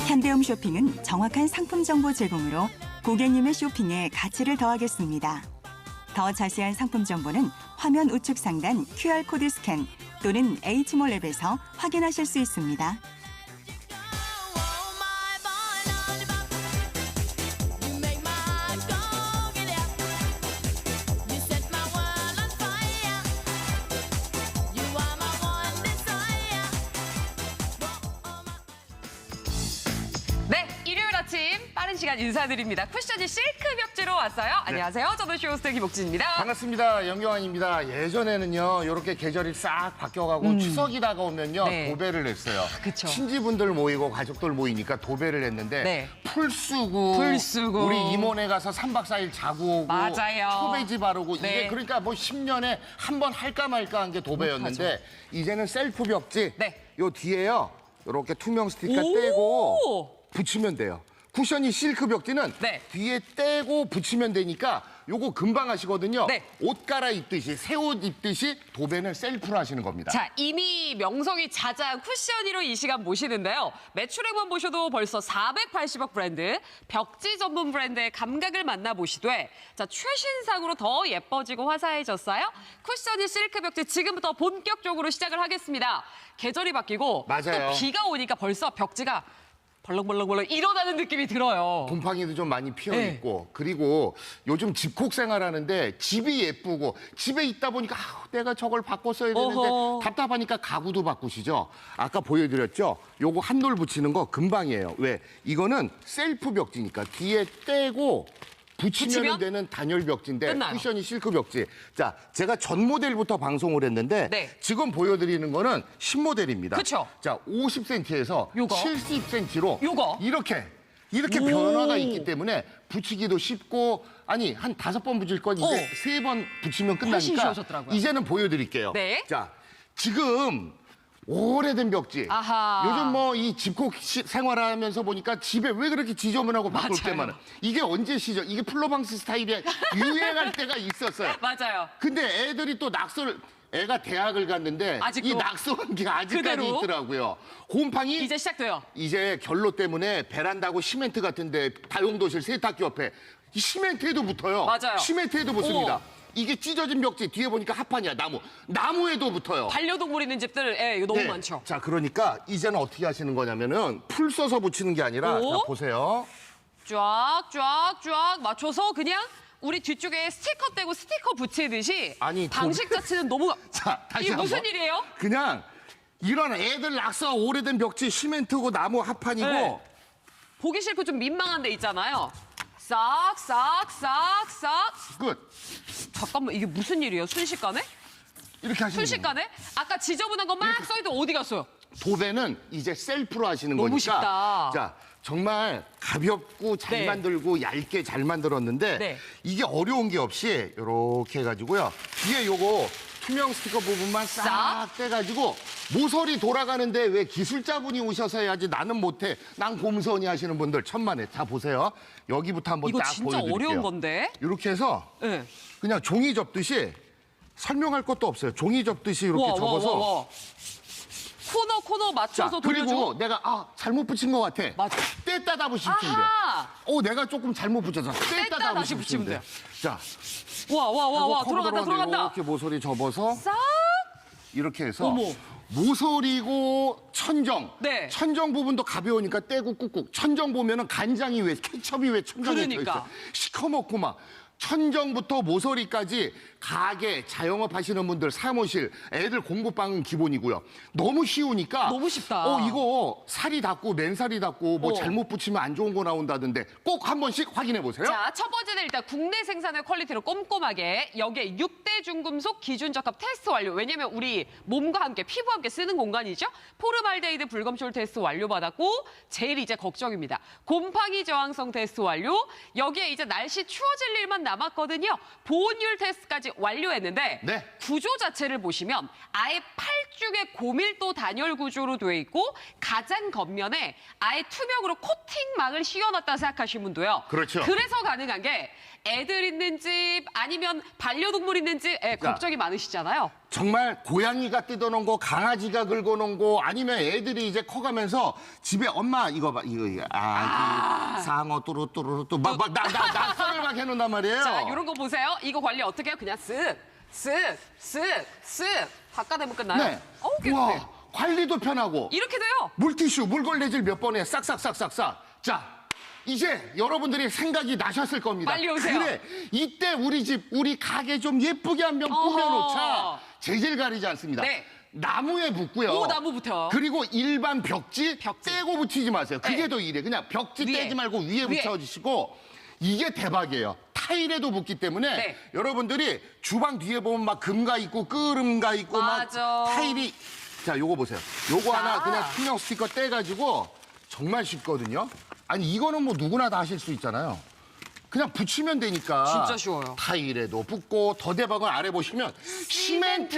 현대홈 쇼핑은 정확한 상품 정보 제공으로 고객님의 쇼핑에 가치를 더하겠습니다. 더 자세한 상품 정보는 화면 우측 상단 QR코드 스캔 또는 H몰 앱에서 확인하실 수 있습니다. 네, 일요일 아침 빠른 시간 인사드립니다. 쿠션이 실크 벽지로 왔어요. 안녕하세요. 저는 쇼호스트 김옥진입니다. 반갑습니다. 영경환입니다. 예전에는요, 이렇게 계절이 싹 바뀌어가고 추석이 다가오면요, 네. 도배를 했어요. 그쵸. 친지분들 모이고 가족들 모이니까 도배를 했는데 네. 풀 쓰고 우리 이모네 가서 3박 4일 자고 오고 맞아요. 초배지 바르고 네. 이게 그러니까 뭐 10년에 한 번 할까 말까 한 게 도배였는데 이제는 셀프 벽지 네. 요 뒤에요, 이렇게 투명 스티커 오! 떼고 붙이면 돼요. 쿠션이 실크 벽지는 네. 뒤에 떼고 붙이면 되니까 요거 금방 하시거든요. 네. 옷 갈아입듯이 새 옷 입듯이 도배는 셀프로 하시는 겁니다. 자, 이미 명성이 자자한 쿠션이로 이 시간 모시는데요. 매출액만 보셔도 벌써 480억 브랜드, 벽지 전문 브랜드의 감각을 만나보시되 자, 최신상으로 더 예뻐지고 화사해졌어요. 쿠션이 실크 벽지 지금부터 본격적으로 시작을 하겠습니다. 계절이 바뀌고 맞아요. 또 비가 오니까 벌써 벽지가 벌렁벌렁벌렁 일어나는 느낌이 들어요. 곰팡이도 좀 많이 네. 피어있고 그리고 요즘 집콕 생활하는데 집이 예쁘고 집에 있다 보니까 내가 저걸 바꿨어야 되는데 어허. 답답하니까 가구도 바꾸시죠. 아까 보여드렸죠. 요거 한돌 붙이는 거 금방이에요. 왜? 이거는 셀프 벽지니까 뒤에 떼고 붙이면 붙이면? 되는 단열 벽지인데 끝나요. 쿠션이 실크 벽지. 자, 제가 전 모델부터 방송을 했는데 네. 지금 보여드리는 거는 신모델입니다. 그쵸. 자, 50cm에서 요거? 70cm로 요거? 이렇게 오. 변화가 있기 때문에 붙이기도 쉽고 아니 한 5번 붙일 건 이제 3번 붙이면 훨씬 끝나니까 쉬워졌더라고요. 이제는 보여드릴게요. 네. 자, 지금 오래된 벽지. 아하. 요즘 뭐 이 집콕 생활하면서 보니까 집에 왜 그렇게 지저분하고 바꿀 맞아요. 때만 이게 언제 시절? 이게 플로방스 스타일이 유행할 때가 있었어요. 맞아요. 근데 애들이 또 애가 대학을 갔는데 아직도 이 낙서한 게 아직까지 그대로? 있더라고요. 곰팡이 이제 시작돼요. 이제 결로 때문에 베란다고 시멘트 같은데 다용도실 세탁기 옆에 이 시멘트에도 붙어요. 맞아요. 시멘트에도 붙습니다. 오. 이게 찢어진 벽지 뒤에 보니까 합판이야. 나무에도 붙어요. 반려동물 있는 집들 이거 너무 네. 많죠. 자, 그러니까 이제는 어떻게 하시는 거냐면은 풀 써서 붙이는 게 아니라 오. 자, 보세요. 쫙 맞춰서 그냥 우리 뒤쪽에 스티커 떼고 스티커 붙이듯이 아니, 방식 자체는 너무 자, 다시 이게 무슨 한번. 일이에요? 그냥 이런 애들 낙서 오래된 벽지 시멘트고 나무 합판이고 네. 보기 싫고 좀 민망한 데 있잖아요. 싹. 끝. 잠깐만 이게 무슨 일이에요? 순식간에? 이렇게 하시는 거예요. 순식간에? 아까 지저분한 거 막 써있던 어디 갔어요? 도배는 이제 셀프로 하시는 너무 거니까. 쉽다. 자, 정말 가볍고 잘 네. 만들고 얇게 잘 만들었는데 네. 이게 어려운 게 없이 이렇게 해가지고요. 뒤에 요거 투명 스티커 부분만 싹 떼가지고 모서리 돌아가는데 왜 기술자분이 오셔서 해야지 나는 못해. 난 곰선이 하시는 분들 천만에. 자, 보세요. 여기부터 한번 이거 딱 진짜 보여드릴게요. 어려운 건데. 이렇게 해서 네. 그냥 종이 접듯이 설명할 것도 없어요. 종이 접듯이 이렇게 접어서 코너 맞춰서 돌려주고. 그리고 내가 잘못 붙인 것 같아. 맞아. 뗐다 잡으시면 돼요. 아하. 내가 조금 잘못 붙여서 뗐다 다시 잡으시면 붙이면 돼요. 자, 와 커버 들어간다. 이렇게 모서리 접어서 싹. 이렇게 해서 어머. 모서리고 천정. 네. 천정 부분도 가벼우니까 떼고 꾹꾹. 천정 보면은 간장이 왜 케첩이 왜 천정에 그러니까. 들어있어. 시커멓고 막. 천정부터 모서리까지 가게, 자영업 하시는 분들, 사무실, 애들 공부방은 기본이고요. 너무 쉬우니까. 너무 쉽다. 이거 살이 닿고 맨살이 닿고 뭐 잘못 붙이면 안 좋은 거 나온다던데 꼭 한 번씩 확인해 보세요. 자, 첫 번째는 일단 국내 생산의 퀄리티로 꼼꼼하게 여기에 6대 중금속 기준 적합 테스트 완료. 왜냐면 우리 몸과 함께 피부와 함께 쓰는 공간이죠. 포름알데히드 불검출 테스트 완료받았고 제일 이제 걱정입니다. 곰팡이 저항성 테스트 완료. 여기에 이제 날씨 추워질 일만 남았거든요. 보온율 테스트까지 완료했는데 네. 구조 자체를 보시면 아예 8중의 고밀도 단열 구조로 되어 있고 가장 겉면에 아예 투명으로 코팅막을 씌워놨다 생각하시는 분도요. 그렇죠. 그래서 가능한 게 애들 있는 집 아니면 반려동물 있는 집 걱정이 많으시잖아요. 정말 고양이가 뜯어놓은 거, 강아지가 긁어놓은 거, 아니면 애들이 이제 커가면서 집에 엄마 이거 봐, 이거 상어 뚜루뚜루 막 낙서를 막 해놓는단 말이에요. 자, 이런 거 보세요. 이거 관리 어떻게 해요? 그냥 쓱 닦아내면 끝나요. 네. 깨끗해. 와, 관리도 편하고. 이렇게 돼요. 물티슈, 물걸레질 몇 번에 싹싹싹싹싹. 자, 이제 여러분들이 생각이 나셨을 겁니다. 빨리 오세요. 그래, 이때 우리 집, 우리 가게 좀 예쁘게 한번 꾸며놓자. 재질 가리지 않습니다. 네. 나무에 붙고요. 오, 나무 붙어요. 그리고 일반 벽지 떼고 붙이지 마세요. 그게 네. 더 이래. 그냥 벽지 위에. 떼지 말고 위에 붙여주시고 이게 대박이에요. 타일에도 붙기 때문에 네. 여러분들이 주방 뒤에 보면 막 금가 있고 끄름가 있고 맞아. 막 타일이 자, 요거 보세요. 요거 자. 하나 그냥 투명 스티커 떼가지고 정말 쉽거든요. 아니 이거는 뭐 누구나 다 하실 수 있잖아요. 그냥 붙이면 되니까. 진짜 쉬워요. 타일에도 붙고 더 대박은 아래 보시면 시멘트.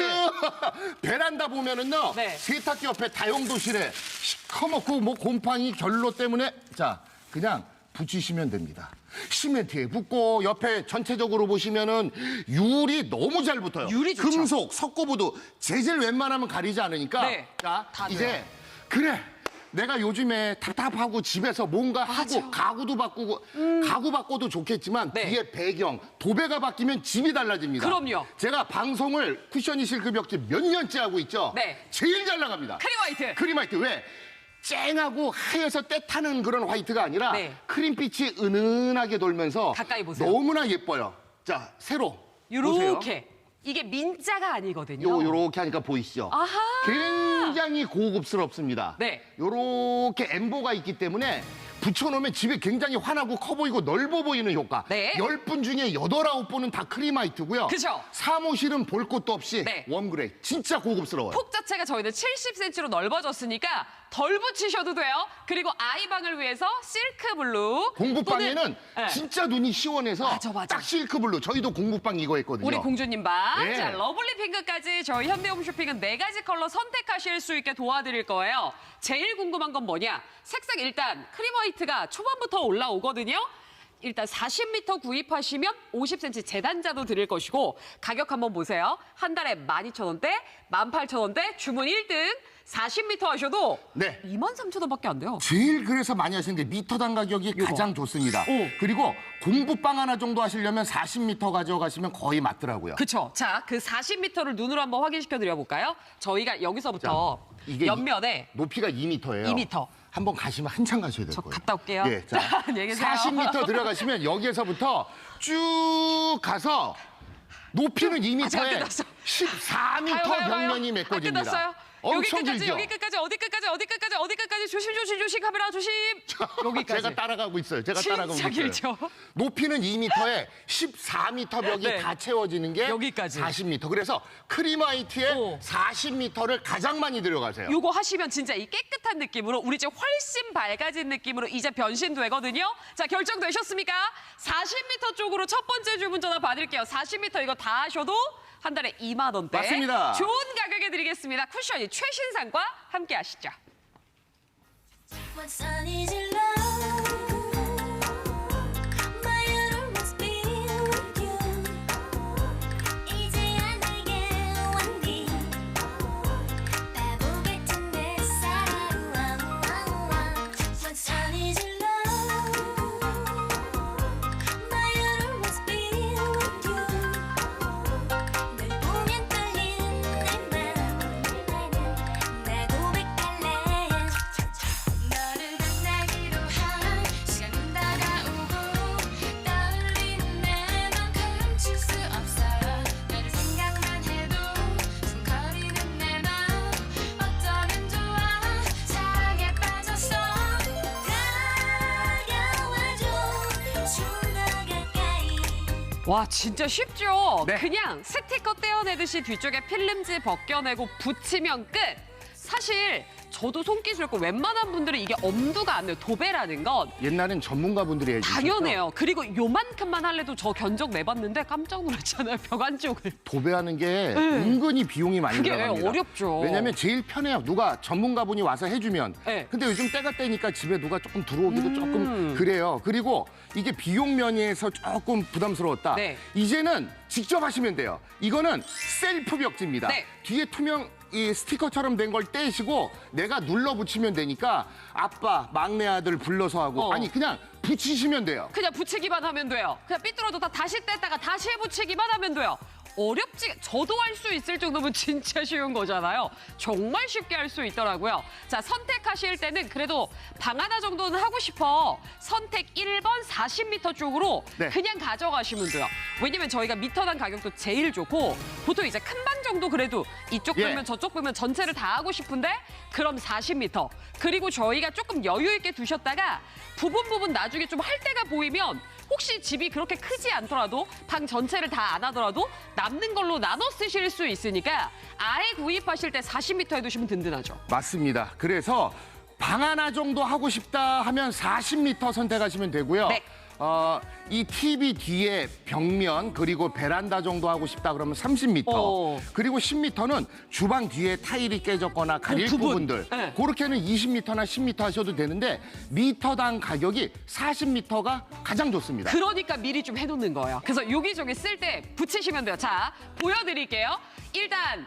베란다 보면은요. 네. 세탁기 옆에 다용도실에 시커멓고 뭐 곰팡이 결로 때문에 자 그냥 붙이시면 됩니다. 시멘트에 붙고 옆에 전체적으로 보시면은 유리 너무 잘 붙어요. 유리 좋죠. 금속, 석고보드 재질 웬만하면 가리지 않으니까. 네. 자 다 이제 돼요. 그래. 내가 요즘에 답답하고 집에서 뭔가 하고 가구도 바꾸고 가구 바꿔도 좋겠지만 네. 뒤에 배경, 도배가 바뀌면 집이 달라집니다. 그럼요. 제가 방송을 쿠션이 실크 벽지 몇 년째 하고 있죠. 네. 제일 잘 나갑니다. 크림화이트. 크림화이트 왜? 쨍하고 하얘서 때 타는 그런 화이트가 아니라 네. 크림빛이 은은하게 돌면서 가까이 보세요. 너무나 예뻐요. 자, 새로 보세요. 요렇게. 이게 민자가 아니거든요. 요렇게 하니까 보이시죠? 아하. 굉장히 고급스럽습니다. 네. 요렇게 엠보가 있기 때문에 붙여놓으면 집이 굉장히 환하고 커 보이고 넓어 보이는 효과. 네. 10분 중에 8, 9분은 다 크림화이트고요. 그죠. 사무실은 볼 것도 없이 네. 웜그레이. 진짜 고급스러워요. 폭 자체가 저희는 70cm로 넓어졌으니까 덜 붙이셔도 돼요. 그리고 아이방을 위해서 실크블루. 공부방에는 또는, 네. 진짜 눈이 시원해서 맞아. 딱 실크블루. 저희도 공부방 이거 했거든요. 우리 공주님 방. 네. 자, 러블리 핑크까지 저희 현대홈쇼핑은 4가지 컬러 선택하실 수 있게 도와드릴 거예요. 제일 궁금한 건 뭐냐? 색상 일단 크림 화이트가 초반부터 올라오거든요. 일단 40m 구입하시면 50cm 재단자도 드릴 것이고 가격 한번 보세요. 한 달에 12,000원대, 18,000원대, 주문 1등 40m 하셔도 네. 23,000원밖에 안 돼요. 제일 그래서 많이 하시는데 미터당 가격이 가장 좋습니다. 오. 그리고 공부방 하나 정도 하시려면 40m 가져가시면 거의 맞더라고요. 그쵸. 자, 그 40m를 눈으로 한번 확인시켜 드려 볼까요? 저희가 여기서부터 자, 이게 옆면에 높이가 2m예요. 2m. 한번 가시면 한참 가셔야 될 저 거예요. 갔다 올게요. 예, 자, 자, 안녕히 계세요. 40m 들어가시면 여기에서부터 쭉 가서 높이는 아직 안 2m에 끝났어. 14m 가요. 벽면이 안 메꿔집니다. 끝났어요. 여기 엄청 끝까지, 길죠? 여기 끝까지, 어디 끝까지, 어디 끝까지, 어디 끝까지, 조심, 카메라 조심. 여기까지. 제가 따라가고 있어요. 제가 진짜 따라가고 있어요. 길죠? 높이는 2m에 14m 벽이 네. 다 채워지는 게 여기까지. 40m. 그래서 크림화이트에 오. 40m를 가장 많이 들어가세요. 요거 하시면 진짜 이 깨끗한 느낌으로 우리 집 훨씬 밝아진 느낌으로 이제 변신되거든요. 자, 결정되셨습니까? 40m 쪽으로 첫 번째 주문 전화 받을게요. 40m 이거 다 하셔도 한 달에 2만 원대. 맞습니다. 좋은 가격에 드리겠습니다. 쿠션이 최신상과 함께 하시죠. What sun is your love? My utterance be with you. 이제야 내게 왔니? 바보 같은 내 사랑. What sun is your love? My utterance be with you. 널 보면 떨리는 내 맘. 나 고백할래. 너를 만나기로 한 시간은 다가오고 떠올리는 내 맘 감출 수 없어. 너를 생각만 해도 숨거리는 내 맘 어쩌면 좋아. 사랑에 빠졌어. 다가와줘 좀 더 가까이. 와, 진짜 쉽죠? 네. 그냥 스티커 떼어내듯이 뒤쪽에 필름지 벗겨내고 붙이면 끝. 사실 저도 손기술 있고 웬만한 분들은 이게 엄두가 안 나요. 도배라는 건. 옛날엔 전문가분들이 해주셨죠. 당연해요. 그리고 요만큼만 할래도 저 견적 내봤는데 깜짝 놀랐잖아요. 벽 안쪽을. 도배하는 게 은근히 비용이 많이 그게 들어갑니다. 어렵죠. 왜냐면 제일 편해요. 누가 전문가분이 와서 해주면. 네. 근데 요즘 때가 때니까 집에 누가 조금 들어오기도 조금 그래요. 그리고 이게 비용 면에서 조금 부담스러웠다. 네. 이제는 직접 하시면 돼요. 이거는 셀프 벽지입니다. 네. 뒤에 투명 이 스티커처럼 된 걸 떼시고 내가 눌러 붙이면 되니까 아빠, 막내 아들 불러서 하고 아니 그냥 붙이시면 돼요. 그냥 붙이기만 하면 돼요. 그냥 삐뚤어도 다 다시 뗐다가 다시 붙이기만 하면 돼요. 어렵지, 저도 할 수 있을 정도면 진짜 쉬운 거잖아요. 정말 쉽게 할 수 있더라고요. 자, 선택하실 때는 그래도 방 하나 정도는 하고 싶어. 선택 1번 40m 쪽으로 네. 그냥 가져가시면 돼요. 왜냐면 저희가 미터당 가격도 제일 좋고 보통 이제 큰 방 정도 그래도 이쪽 예. 벽면 저쪽 벽면 전체를 다 하고 싶은데 그럼 40m. 그리고 저희가 조금 여유 있게 두셨다가 부분 나중에 좀 할 때가 보이면 혹시 집이 그렇게 크지 않더라도 방 전체를 다 안 하더라도 남는 걸로 나눠 쓰실 수 있으니까 아예 구입하실 때 40m 해두시면 든든하죠. 맞습니다. 그래서 방 하나 정도 하고 싶다 하면 40m 선택하시면 되고요. 네. 이 TV 뒤에 벽면 그리고 베란다 정도 하고 싶다 그러면 30m. 어. 그리고 10m는 주방 뒤에 타일이 깨졌거나 가릴 부분. 부분들. 네. 그렇게는 20m나 10m 하셔도 되는데 미터당 가격이 40m가 가장 좋습니다. 그러니까 미리 좀 해놓는 거예요. 그래서 여기저기 쓸 때 붙이시면 돼요. 자, 보여드릴게요. 일단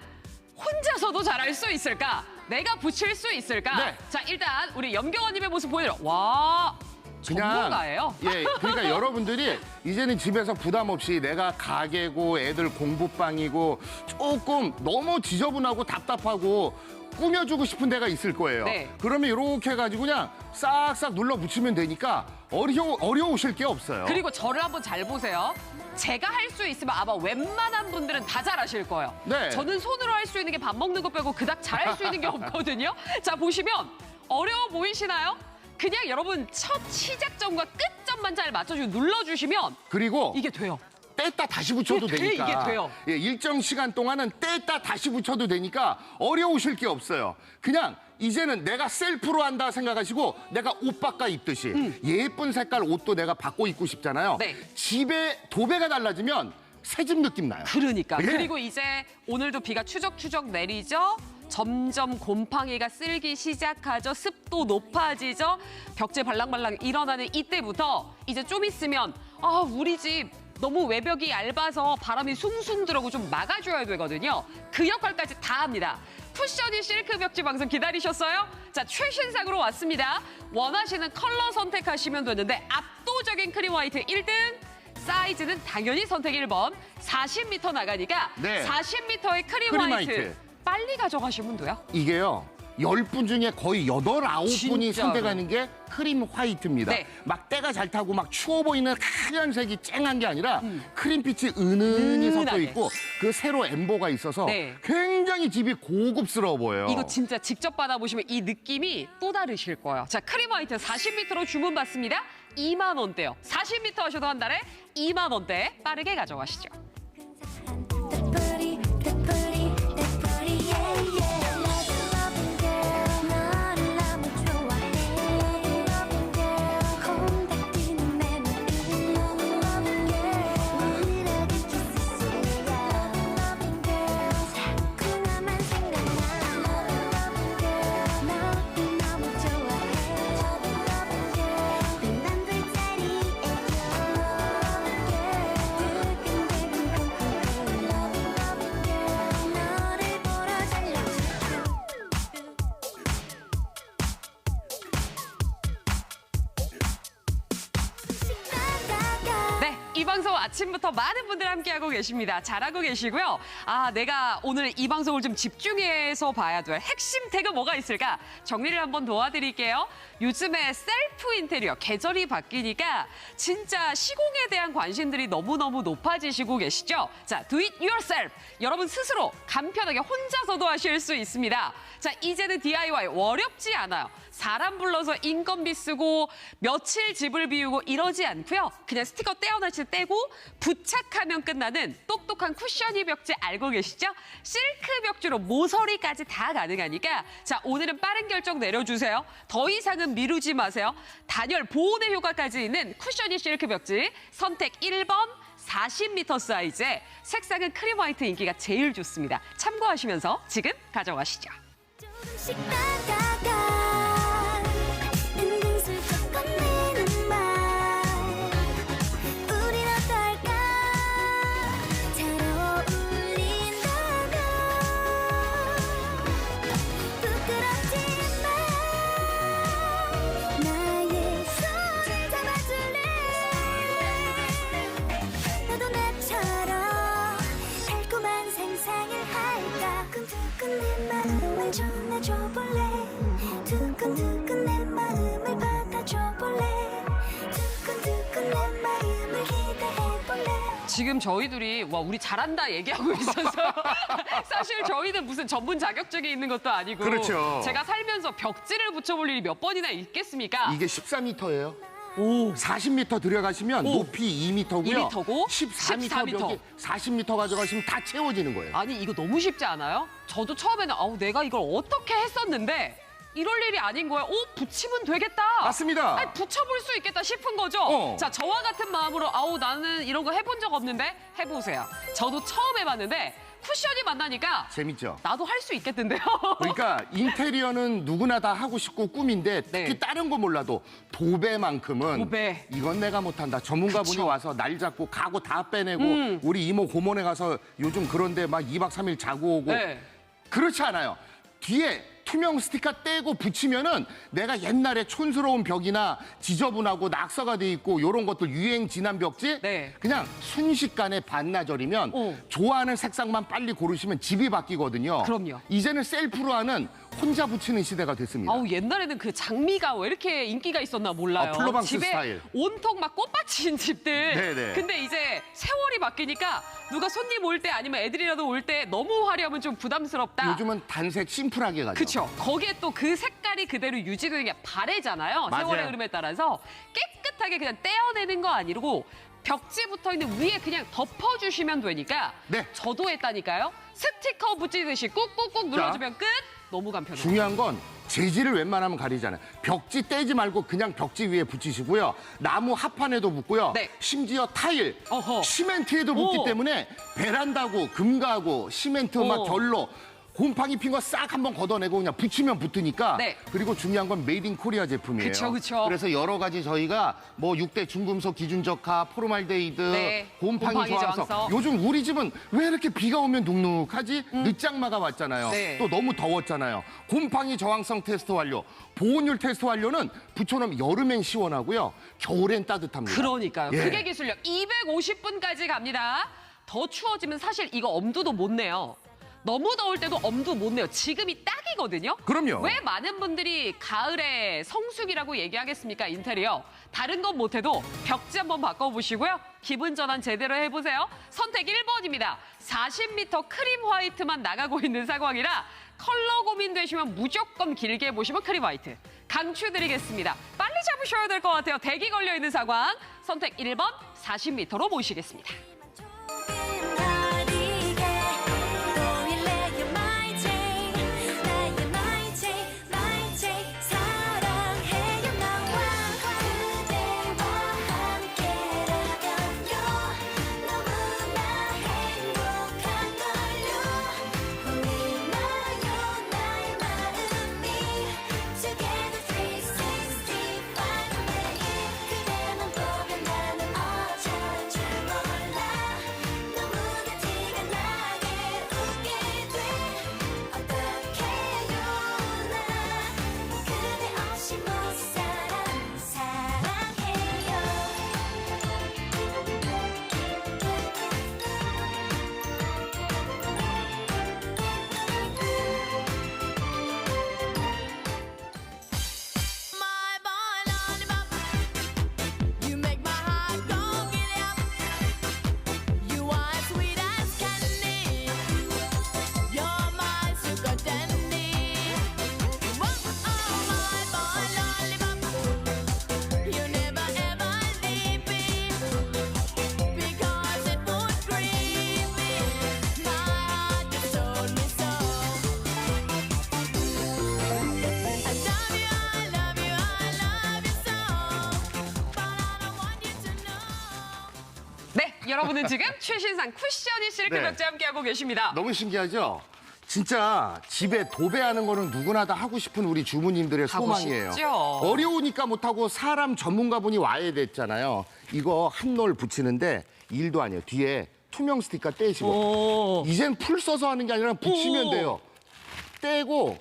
혼자서도 잘할 수 있을까? 내가 붙일 수 있을까? 네. 자, 일단 우리 염경원님의 모습 보여드려. 와, 전문가예요. 예, 그러니까 여러분들이 이제는 집에서 부담 없이 내가 가게고 애들 공부방이고 조금 너무 지저분하고 답답하고 꾸며주고 싶은 데가 있을 거예요. 네. 그러면 이렇게 해가지고 그냥 싹싹 눌러 붙이면 되니까 어려우실 게 없어요. 그리고 저를 한번 잘 보세요. 제가 할 수 있으면 아마 웬만한 분들은 다 잘하실 거예요. 네. 저는 손으로 할 수 있는 게 밥 먹는 거 빼고 그닥 잘할 수 있는 게 없거든요. 자, 보시면 어려워 보이시나요? 그냥 여러분 첫 시작점과 끝점만 잘 맞춰주고 눌러주시면 그리고 이게 돼요. 뗐다 다시 붙여도 이게 되니까. 이게 돼요. 예, 일정 시간 동안은 뗐다 다시 붙여도 되니까 어려우실 게 없어요. 그냥 이제는 내가 셀프로 한다 생각하시고 내가 옷 바꿔 입듯이 예쁜 색깔 옷도 내가 바꿔 입고 싶잖아요. 네. 집에 도배가 달라지면 새집 느낌 나요. 그러니까. 예. 그리고 이제 오늘도 비가 추적추적 내리죠. 점점 곰팡이가 쓸기 시작하죠. 습도 높아지죠. 벽지 발랑발랑 일어나는 이때부터 이제 좀 있으면 우리 집 너무 외벽이 얇아서 바람이 숭숭 들어오고 좀 막아줘야 되거든요. 그 역할까지 다 합니다. 쿠션이 실크 벽지 방송 기다리셨어요? 자, 최신상으로 왔습니다. 원하시는 컬러 선택하시면 되는데 압도적인 크림 화이트 1등. 사이즈는 당연히 선택 1번. 40m 나가니까 네. 40m의 크림 크림 화이트. 화이트. 빨리 가져가시면 돼요. 이게요. 10분 중에 거의 8, 9분이 진짜로. 선택하는 게 크림 화이트입니다. 네. 막 때가 잘 타고 막 추워 보이는 하얀색이 쨍한 게 아니라 크림빛이 은은히 섞여 은은하게. 있고 그 세로 엠보가 있어서 네. 굉장히 집이 고급스러워 보여요. 이거 진짜 직접 받아보시면 이 느낌이 또 다르실 거예요. 자, 크림 화이트 40m로 주문 받습니다. 2만 원대요. 40m 하셔도 한 달에 2만 원대 빠르게 가져가시죠. The pretty, yeah, yeah. Loving girl, 너를 너무 좋아해. Loving girl, 콩닥지는 멜로디. Loving girl, 우리라기 키스 소리야. Loving girl, 자꾸 나만 생각나. Loving girl, 너를 너무 좋아해. Loving girl, 빈만 불자리에 Loving girl, 두근두근 쿵쿵쿵. Loving girl, 너를 보러 달려줘. 네, 이 방송 아침부터 많은 분들 함께하고 계십니다. 잘하고 계시고요. 내가 오늘 이 방송을 좀 집중해서 봐야 될 핵심 태그 뭐가 있을까? 정리를 한번 도와드릴게요. 요즘에 셀프 인테리어 계절이 바뀌니까 진짜 시공에 대한 관심들이 너무너무 높아지시고 계시죠? 자, do it yourself. 여러분 스스로 간편하게 혼자서도 하실 수 있습니다. 자, 이제는 DIY 어렵지 않아요. 사람 불러서 인건비 쓰고 며칠 집을 비우고 이러지 않고요. 그냥 스티커 떼어놨을 때 떼고 부착하면 끝나는 똑똑한 쿠셔니 벽지 알고 계시죠? 실크 벽지로 모서리까지 다 가능하니까 자, 오늘은 빠른 결정 내려주세요. 더 이상은 미루지 마세요. 단열 보온의 효과까지 있는 쿠셔니 실크 벽지 선택 1번 40m 사이즈에 색상은 크림 화이트 인기가 제일 좋습니다. 참고하시면서 지금 가져가시죠. 조금씩 다가가 은근슬쩍 건네는 말 우린 어떨까 잘 어울린다면 부끄럽지만 나의 손 잡아줄래 너도 나처럼 달콤한 상상을 할까 두근두근 내 마음을 전해줘볼래 두근두근 내 마음을 받아줘볼래 두근두근 내 마음을 기대해볼래 지금 저희들이 와 우리 잘한다 얘기하고 있어서 사실 저희는 무슨 전문 자격증이 있는 것도 아니고 그렇죠. 제가 살면서 벽지를 붙여볼 일이 몇 번이나 있겠습니까? 이게 14m예요. 오. 40m 들여가시면 오. 높이 2m고요. 2m 고 14m 14m. 벽에 40m 가져가시면 다 채워지는 거예요. 아니 이거 너무 쉽지 않아요? 저도 처음에는 아우 내가 이걸 어떻게 했었는데 이럴 일이 아닌 거야. 오 붙이면 되겠다. 맞습니다. 아니, 붙여볼 수 있겠다 싶은 거죠. 어. 자 저와 같은 마음으로 아우 나는 이런 거 해본 적 없는데 해보세요. 저도 처음 해봤는데 쿠션이 만나니까 재밌죠? 나도 할 수 있겠던데요. 그러니까 인테리어는 누구나 다 하고 싶고 꿈인데 특히 네. 다른 거 몰라도 도배만큼은 도배. 이건 내가 못한다. 전문가분이 그쵸. 와서 날 잡고 가구 다 빼내고 우리 이모 고모네 가서 요즘 그런데 막 2박 3일 자고 오고 네. 그렇지 않아요. 뒤에 투명 스티커 떼고 붙이면은 내가 옛날에 촌스러운 벽이나 지저분하고 낙서가 돼 있고 요런 것들 유행 지난 벽지 네. 그냥 순식간에 반나절이면 어. 좋아하는 색상만 빨리 고르시면 집이 바뀌거든요. 그럼요. 이제는 셀프로 하는 혼자 붙이는 시대가 됐습니다. 아우 옛날에는 그 장미가 왜 이렇게 인기가 있었나 몰라요. 아, 플로방스 집에 스타일. 온통 막 꽃받친 집들. 네네. 근데 이제 세월이 바뀌니까 누가 손님 올 때 아니면 애들이라도 올 때 너무 화려하면 좀 부담스럽다. 요즘은 단색 심플하게 가죠. 그렇죠. 거기에 또 그 색깔이 그대로 유지되는 게 바래잖아요. 맞아요. 세월의 흐름에 따라서 깨끗하게 그냥 떼어내는 거 아니고 벽지 붙어 있는 위에 그냥 덮어주시면 되니까 네. 저도 했다니까요. 스티커 붙이듯이 꾹꾹꾹 눌러주면 끝. 너무 간편해요. 중요한 건 재질을 웬만하면 가리잖아요. 벽지 떼지 말고 그냥 벽지 위에 붙이시고요. 나무 합판에도 붙고요. 네. 심지어 타일, 어허. 시멘트에도 붙기 오. 때문에 베란다고 금가고 시멘트 막 오. 결로 곰팡이 핀 거 싹 한번 걷어내고 그냥 붙이면 붙으니까 네. 그리고 중요한 건 메이드 인 코리아 제품이에요. 그쵸, 그쵸. 그래서 여러 가지 저희가 뭐 6대 중금속 기준적화, 포르말데이드, 네. 곰팡이 곰팡이 저항성. 저항성. 요즘 우리 집은 왜 이렇게 비가 오면 눅눅하지? 늦장마가 왔잖아요. 네. 또 너무 더웠잖아요. 곰팡이 저항성 테스트 완료. 보온율 테스트 완료는 붙여놓으면 여름엔 시원하고요. 겨울엔 따뜻합니다. 그러니까요. 예. 그게 기술력 250분까지 갑니다. 더 추워지면 사실 이거 엄두도 못 내요. 너무 더울 때도 엄두 못 내요. 지금이 딱이거든요. 그럼요. 왜 많은 분들이 가을에 성수기라고 얘기하겠습니까? 인테리어. 다른 건 못해도 벽지 한번 바꿔보시고요. 기분 전환 제대로 해보세요. 선택 1번입니다. 40m 크림 화이트만 나가고 있는 상황이라 컬러 고민되시면 무조건 길게 보시면 크림 화이트. 강추드리겠습니다. 빨리 잡으셔야 될 것 같아요. 대기 걸려있는 상황. 선택 1번 40m로 모시겠습니다. 나리게 또일래요 my chain 나의 my chain my chain 사랑해요 나와 그대와 함께라면요 너무나 행복한걸요 보이나요 나의 마음이 Together 365 매일 그대만 보면 나는 어쩔 줄 몰라 여러분은 지금 최신상 쿠션이 실크 네. 벽지 함께하고 계십니다. 너무 신기하죠? 진짜 집에 도배하는 거는 누구나 다 하고 싶은 우리 주부님들의 하고 소망이에요. 싶죠. 어려우니까 못하고 사람 전문가분이 와야 됐잖아요. 이거 한 놀 붙이는데 일도 아니에요. 뒤에 투명 스티커 떼시고. 오. 이젠 풀 써서 하는 게 아니라 붙이면 오. 돼요. 떼고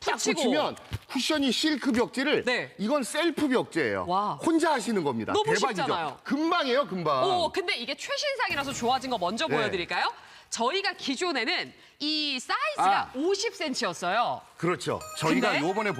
딱 붙이고. 붙이면 쿠션이 실크 벽지를 네. 이건 셀프 벽지예요. 와. 혼자 하시는 겁니다. 너무 대박이죠. 쉽잖아요. 금방이에요, 금방. 오, 근데 이게 최신상이라서 좋아진 거 먼저 네. 보여드릴까요? 저희가 기존에는 이 사이즈가 50cm였어요. 그렇죠. 저희가 근데? 요번에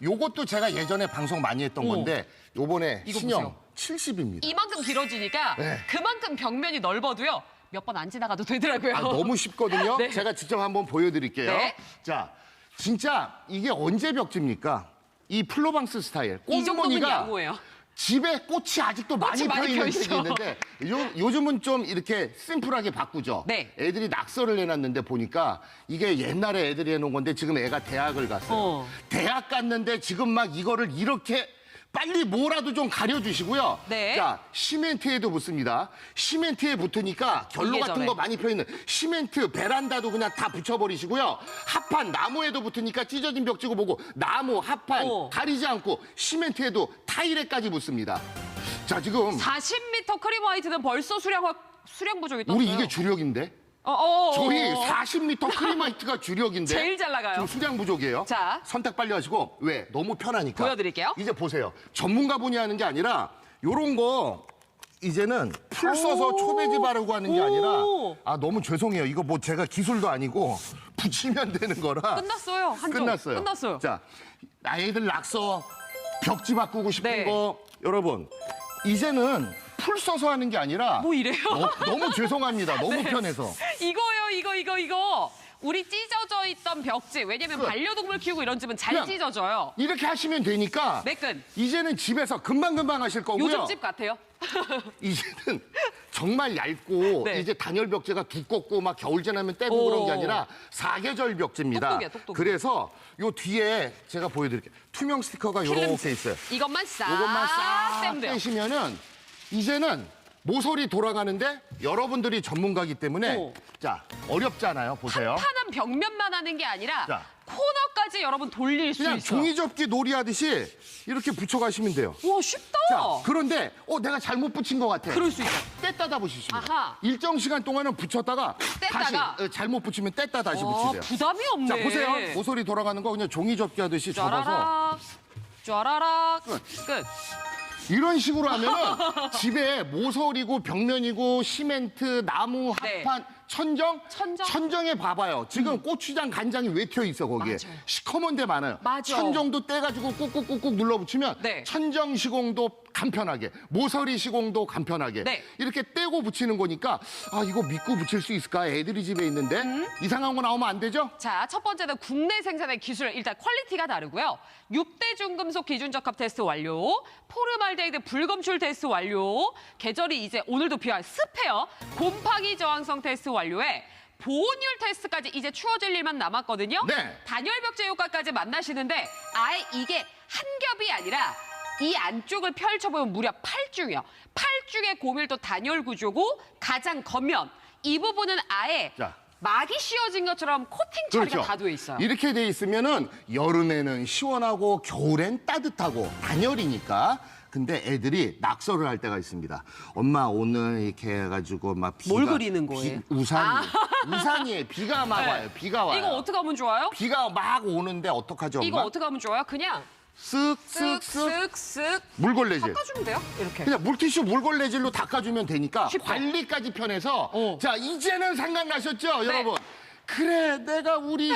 요것도 제가 예전에 방송 많이 했던 건데 요번에 이거 신형 보세요. 70입니다. 이만큼 길어지니까 네. 그만큼 벽면이 넓어도요. 몇 번 안 지나가도 되더라고요. 아, 너무 쉽거든요. 네. 제가 직접 한번 보여드릴게요. 네. 자, 진짜 이게 언제 벽지입니까? 이 플로방스 스타일. 이 정도면 꽃무늬가 양호해요. 집에 꽃이 아직도 많이 많이 펴있는 펴 집이 있어. 있는데 요즘은 좀 이렇게 심플하게 바꾸죠. 네. 애들이 낙서를 해놨는데 보니까 이게 옛날에 애들이 해놓은 건데 지금 애가 대학을 갔어요. 대학 갔는데 지금 막 이거를 이렇게 빨리 뭐라도 좀 가려주시고요. 네. 자, 시멘트에도 붙습니다. 시멘트에 붙으니까 결로 이게 같은 전에. 거 많이 펴있는 시멘트 베란다도 그냥 다 붙여버리시고요. 합판 나무에도 붙으니까 찢어진 벽지고 뭐고 나무 합판 오. 가리지 않고 시멘트에도 타일에까지 붙습니다. 자, 지금 40m 크림 화이트는 벌써 수량 부족이 떴어요. 우리 이게 주력인데 저희 40m 크리마이트가 주력인데 제일 잘 나가요. 지금 수량 부족이에요. 자. 선택 빨리 하시고 왜? 너무 편하니까. 보여드릴게요. 이제 보세요. 전문가분이 하는 게 아니라 요런 거 이제는 풀 써서 초배지 바르고 하는 게 아니라 아 너무 죄송해요. 이거 뭐 제가 기술도 아니고 붙이면 되는 거라 끝났어요. 한쪽. 끝났어요. 끝났어요. 자, 아이들 낙서 벽지 바꾸고 싶은 네. 거 여러분 이제는 풀 써서 하는 게 아니라 뭐 이래요? 너무 죄송합니다. 너무 네. 편해서. 이거요, 이거. 우리 찢어져 있던 벽지. 왜냐면 끝. 반려동물 키우고 이런 집은 잘 그냥 찢어져요. 이렇게 하시면 되니까 매끈. 이제는 집에서 금방금방 하실 거고요. 요즘 집 같아요. 이제는 정말 얇고 네. 이제 단열 벽지가 두껍고 막 겨울 지나면 떼고 오. 그런 게 아니라 사계절 벽지입니다. 똑똑해. 그래서 요 뒤에 제가 보여드릴게요. 투명 스티커가 요렇게 있어요. 이것만 싹 요것만 싹 떼면 돼요. 떼시면은 이제는 모서리 돌아가는데 여러분들이 전문가이기 때문에 오. 자 어렵잖아요. 보세요. 판한 벽면만 하는 게 아니라 자. 코너까지 여러분 돌릴 수 그냥 있어요. 종이접기 놀이 하듯이 이렇게 붙여가시면 돼요. 와, 쉽다. 자, 그런데 내가 잘못 붙인 것 같아. 그럴 수 있어요. 뗐다다 붙이십니다. 아하. 일정 시간 동안은 붙였다가 뗐다가. 다시 잘못 붙이면 뗐다 다시 와, 붙이세요. 부담이 없네. 자, 보세요. 모서리 돌아가는 거 그냥 종이접기 하듯이 접어서 쫘라락. 끝. 이런 식으로 하면은 집에 모서리고 벽면이고 시멘트, 나무, 네. 합판, 천정? 천정. 천정에 봐봐요. 지금 고추장, 간장이 왜 튀어 있어 거기에. 맞아요. 시커먼 데 많아요. 맞아. 천정도 떼가지고 꾹꾹꾹꾹 눌러붙이면 네. 천정 시공도 간편하게, 모서리 시공도 간편하게 네. 이렇게 떼고 붙이는 거니까 아 이거 믿고 붙일 수 있을까? 애들이 집에 있는데 이상한 거 나오면 안 되죠? 자, 첫 번째는 국내 생산의 기술. 일단 퀄리티가 다르고요. 6대 중금속 기준 적합 테스트 완료. 포르말데이드 불검출 테스트 완료. 계절이 이제 오늘도 비와 습해요. 곰팡이 저항성 테스트 완료에 보온율 테스트까지 이제 추워질 일만 남았거든요. 네. 단열 벽제 효과까지 만나시는데 아예 이게 한 겹이 아니라 이 안쪽을 펼쳐보면 무려 8중이요. 8중의 고밀도 단열 구조고 가장 겉면 이 부분은 아예 자. 막이 씌워진 것처럼 코팅 처리가 다 돼 있어요. 이렇게 돼 있으면은 여름에는 시원하고 겨울엔 따뜻하고 단열이니까. 근데 애들이 낙서를 할 때가 있습니다. 엄마 오늘 이렇게 해가지고 막 비가 뭘 그리는 거예요? 우산이에요. 비가 막 와요. 비가 와요. 이거 어떻게 하면 좋아요? 비가 막 오는데 어떡하죠, 엄마? 이거 어떻게 하면 좋아요? 그냥 쓱쓱쓱 쓱쓱쓱 물걸레질. 닦아주면 돼요. 이렇게. 그냥 물티슈 물걸레질로 닦아주면 되니까 쉽죠? 관리까지 편해서 어. 자 이제는 생각나셨죠, 네. 여러분? 그래 내가 우리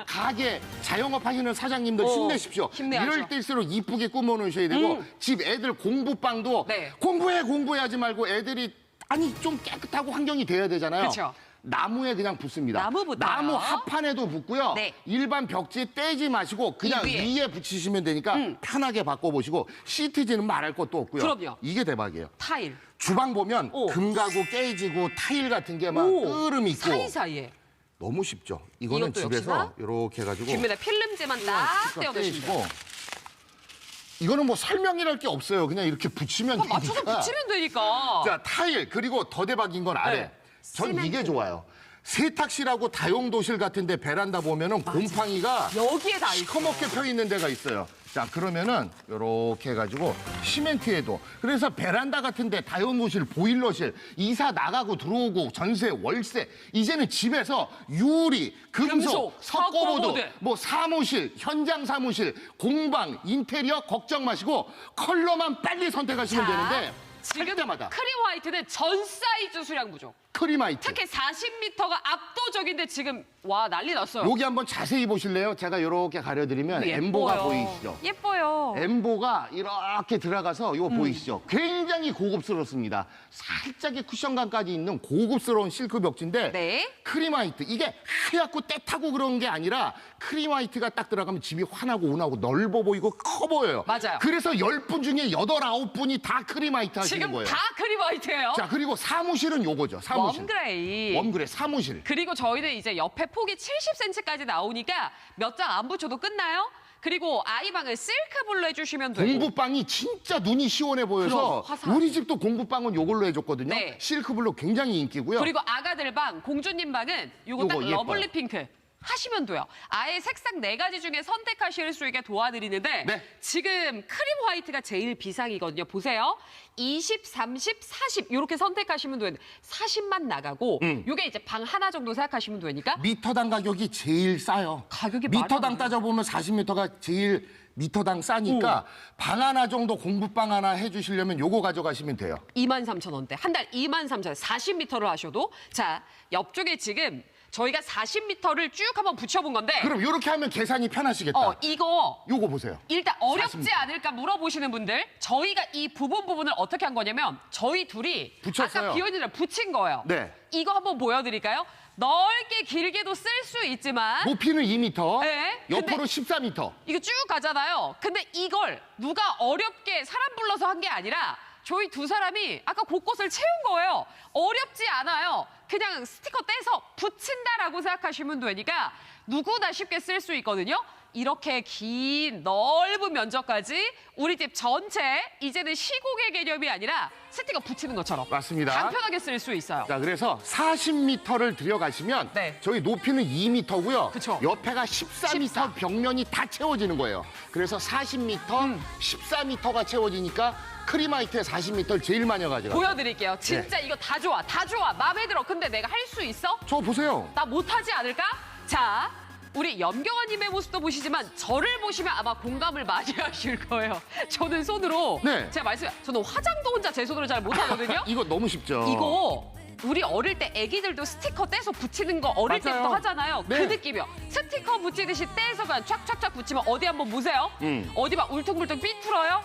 가게 자영업 하시는 사장님들 힘내십시오. 힘내야죠. 이럴 때일수록 이쁘게 꾸며놓으셔야 되고 집 애들 공부방도 네. 공부하지 말고 애들이 아니 좀 깨끗하고 환경이 돼야 되잖아요. 그렇죠. 나무에 그냥 붙습니다. 나무 붙어요. 나무 합판에도 붙고요. 네. 일반 벽지에 떼지 마시고 그냥 이 위에. 위에 붙이시면 되니까 편하게 바꿔보시고 시트지는 말할 것도 없고요. 그럼요. 이게 대박이에요. 타일. 주방 보면 오. 금가구 깨지고 타일 같은 게 막 오. 끄름 있고 사이사이에. 너무 쉽죠. 이거는 이것도 집에서 역시나 이렇게 해가지고 뒷면에 필름제만 딱 스티커 떼어내시면 돼요. 떼시고 이거는 뭐 설명이랄 게 없어요. 그냥 이렇게 붙이면 되니까. 맞춰서 붙이면 되니까. 자, 타일 그리고 더 대박인 건 아래. 네. 전 시멘트. 이게 좋아요. 세탁실하고 다용도실 같은데 베란다 보면은 곰팡이가 여기에 다 있어. 시커멓게 펴 있는 데가 있어요. 자, 그러면은 이렇게 해가지고 시멘트에도 그래서 베란다 같은데 다용도실, 보일러실 이사 나가고 들어오고 전세, 월세 이제는 집에서 유리, 금속, 석고보드, 석고보드. 뭐 사무실, 현장 사무실, 공방, 인테리어 걱정 마시고 컬러만 빨리 선택하시면 되는데 할 지금 때마다 크림 화이트는 전 사이즈 수량 부족. 크리마이트. 특히 40m가 압도적인데 지금 와 난리 났어요. 여기 한번 자세히 보실래요? 제가 이렇게 가려드리면 예뻐요. 엠보가 보이시죠? 예뻐요. 엠보가 이렇게 들어가서 이거 보이시죠? 굉장히 고급스럽습니다. 살짝의 쿠션감까지 있는 고급스러운 실크 벽지인데 네. 크리마이트 이게 하얗고 때타고 그런 게 아니라 크리마이트가 딱 들어가면 집이 환하고 온하고 넓어 보이고 커 보여요. 맞아요. 그래서 10분 중에 8, 9분이 다 크리마이트 하시는 지금 거예요. 다 크림 화이트예요. 자, 그리고 사무실은 요거죠. 사무실. 웜그레이. 웜그레이 사무실. 그리고 저희는 이제 옆에 폭이 70cm까지 나오니까 몇 장 안 붙여도 끝나요. 그리고 아이방을 실크블루 해주시면 되고. 공부방이 진짜 눈이 시원해 보여서 그럼, 화사하게. 우리 집도 공부방은 요걸로 해줬거든요. 네. 실크블루 굉장히 인기고요. 그리고 아가들 방, 공주님 방은 요거 딱 요거 예뻐요. 러블리 핑크 하시면 돼요. 아예 색상 4가지 중에 선택하실 수 있게 도와드리는데 네. 지금 크림 화이트가 제일 비상이거든요. 보세요. 20, 30, 40 이렇게 선택하시면 되는데 40만 나가고 요게 이제 방 하나 정도 생각하시면 되니까 미터당 가격이 제일 싸요. 가격이 말이 안 미터당 돼요. 따져보면 40m가 제일 미터당 싸니까 방 하나 정도 공부방 하나 해주시려면 요거 가져가시면 돼요. 23,000원대. 한 달 23,000원. 40m를 하셔도 자, 옆쪽에 지금 저희가 40m를 쭉 한번 붙여본 건데 그럼 요렇게 하면 계산이 편하시겠다. 이거 요거 보세요. 일단 어렵지 40m. 않을까 물어보시는 분들 저희가 이 부분을 어떻게 한 거냐면 저희 둘이 붙였어요. 아까 비워진 데를 붙인 거예요. 네. 이거 한번 보여드릴까요? 넓게 길게도 쓸 수 있지만 높이는 2m, 네, 옆으로 14m. 이거 쭉 가잖아요. 근데 이걸 누가 어렵게 사람 불러서 한 게 아니라 저희 두 사람이 아까 곳곳을 채운 거예요. 어렵지 않아요. 그냥 스티커 떼서 붙인다라고 생각하시면 되니까 누구나 쉽게 쓸 수 있거든요. 이렇게 긴 넓은 면적까지 우리 집 전체 이제는 시공의 개념이 아니라 스티커 붙이는 것처럼 맞습니다. 간편하게 쓸 수 있어요. 자, 그래서 40m를 들여가시면 네. 저희 높이는 2m고요. 그쵸. 옆에가 14m 14. 벽면이 다 채워지는 거예요. 그래서 40m, 14m가 채워지니까 크리마이트의 40m를 제일 많이 가져가요. 보여드릴게요. 진짜 이거 다 좋아. 다 좋아. 마음에 들어. 근데 내가 할 수 있어? 저 보세요. 나 못하지 않을까? 자, 우리 염경아님의 모습도 보시지만 저를 보시면 아마 공감을 많이 하실 거예요. 저는 손으로 네. 제가 저는 화장도 혼자 제 손으로 잘 못하거든요. 이거 너무 쉽죠. 이거 우리 어릴 때 애기들도 스티커 떼서 붙이는 거 어릴 맞아요. 때부터 하잖아요. 네. 그 느낌이요. 스티커 붙이듯이 떼서 그냥 촥촥촥 붙이면 어디 한번 보세요. 어디 막 울퉁불퉁 삐뚤어요?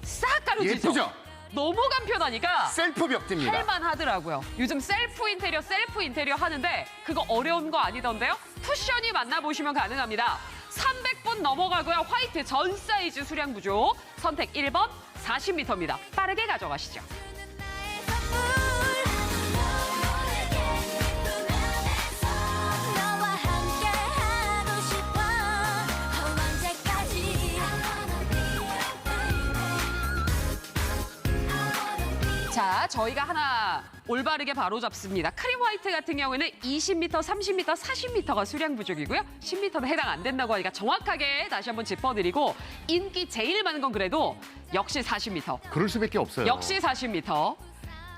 싹 가려지죠? 예쁘죠? 너무 간편하니까 셀프 벽지입니다. 할만하더라고요. 요즘 셀프 인테리어 하는데 그거 어려운 거 아니던데요? 쿠션이 만나보시면 가능합니다. 300분 넘어가고요. 화이트 전 사이즈 수량 부족. 선택 1번 40m입니다. 빠르게 가져가시죠. 나의 선물 너에게 보면서 너와 함께 하고 싶어 언제까지 자, 저희가 하나 올바르게 바로 잡습니다. 크림 화이트 같은 경우에는 20m, 30m, 40m가 수량 부족이고요. 10m는 해당 안 된다고 하니까 정확하게 다시 한번 짚어드리고 인기 제일 많은 건 그래도 역시 40m. 그럴 수밖에 없어요. 역시 40m.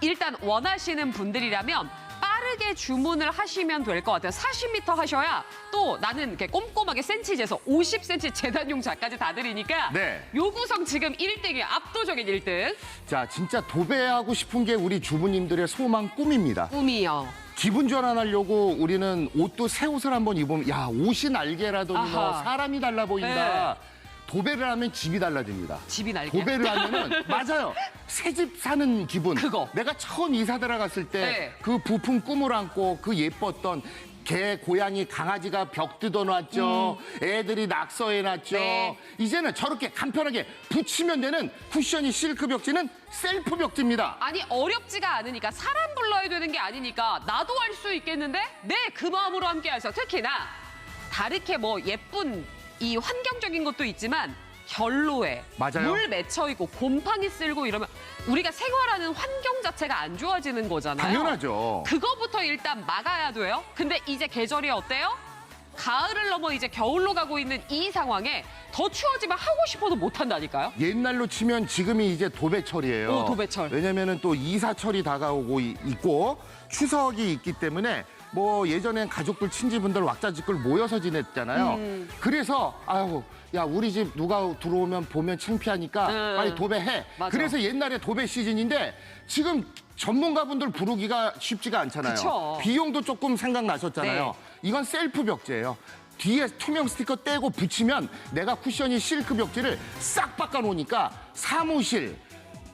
일단 원하시는 분들이라면 빠르게 주문을 하시면 될 것 같아요. 40m 하셔야 또 나는 이렇게 꼼꼼하게 센치 재서 50cm 재단용 자까지 다 드리니까 네. 요 구성 지금 1등이에요. 압도적인 1등. 자, 진짜 도배하고 싶은 게 우리 주부님들의 소망 꿈입니다. 꿈이요. 기분 전환하려고 우리는 옷도 새 옷을 한번 입으면 야, 옷이 날개라더니 뭐 아하. 사람이 달라 보인다. 도배를 하면 집이 달라집니다. 집이 날개. 도배를 하면은 맞아요. 새 집 사는 기분. 그거. 내가 처음 이사 들어갔을 때 네. 그 부품 꿈을 안고 그 예뻤던 개, 고양이, 강아지가 벽 뜯어놨죠. 애들이 낙서해놨죠. 네. 이제는 저렇게 간편하게 붙이면 되는 쿠션이 실크 벽지는 셀프 벽지입니다. 아니 어렵지가 않으니까 사람 불러야 되는 게 아니니까 나도 할 수 있겠는데 네 그 마음으로 함께 하세요. 특히나 다르게 뭐 예쁜 이 환경적인 것도 있지만 결로에 맞아요. 물 맺혀 있고 곰팡이 쓸고 이러면 우리가 생활하는 환경 자체가 안 좋아지는 거잖아요. 당연하죠. 그거부터 일단 막아야 돼요. 근데 이제 계절이 어때요? 가을을 넘어 이제 겨울로 가고 있는 이 상황에 더 추워지면 하고 싶어도 못 한다니까요. 옛날로 치면 지금이 이제 도배철이에요. 오, 도배철. 왜냐면은 또 이사철이 다가오고 있고 추석이 있기 때문에 뭐 예전엔 가족들 친지분들 왁자지껄 모여서 지냈잖아요. 그래서 아유 야 우리 집 누가 들어오면 보면 창피하니까 빨리 도배해. 맞아. 그래서 옛날에 도배 시즌인데 지금 전문가분들 부르기가 쉽지가 않잖아요. 그쵸. 비용도 조금 생각나셨잖아요. 네. 이건 셀프 벽지예요. 뒤에 투명 스티커 떼고 붙이면 내가 쿠션이 실크 벽지를 싹 바꿔놓으니까 사무실,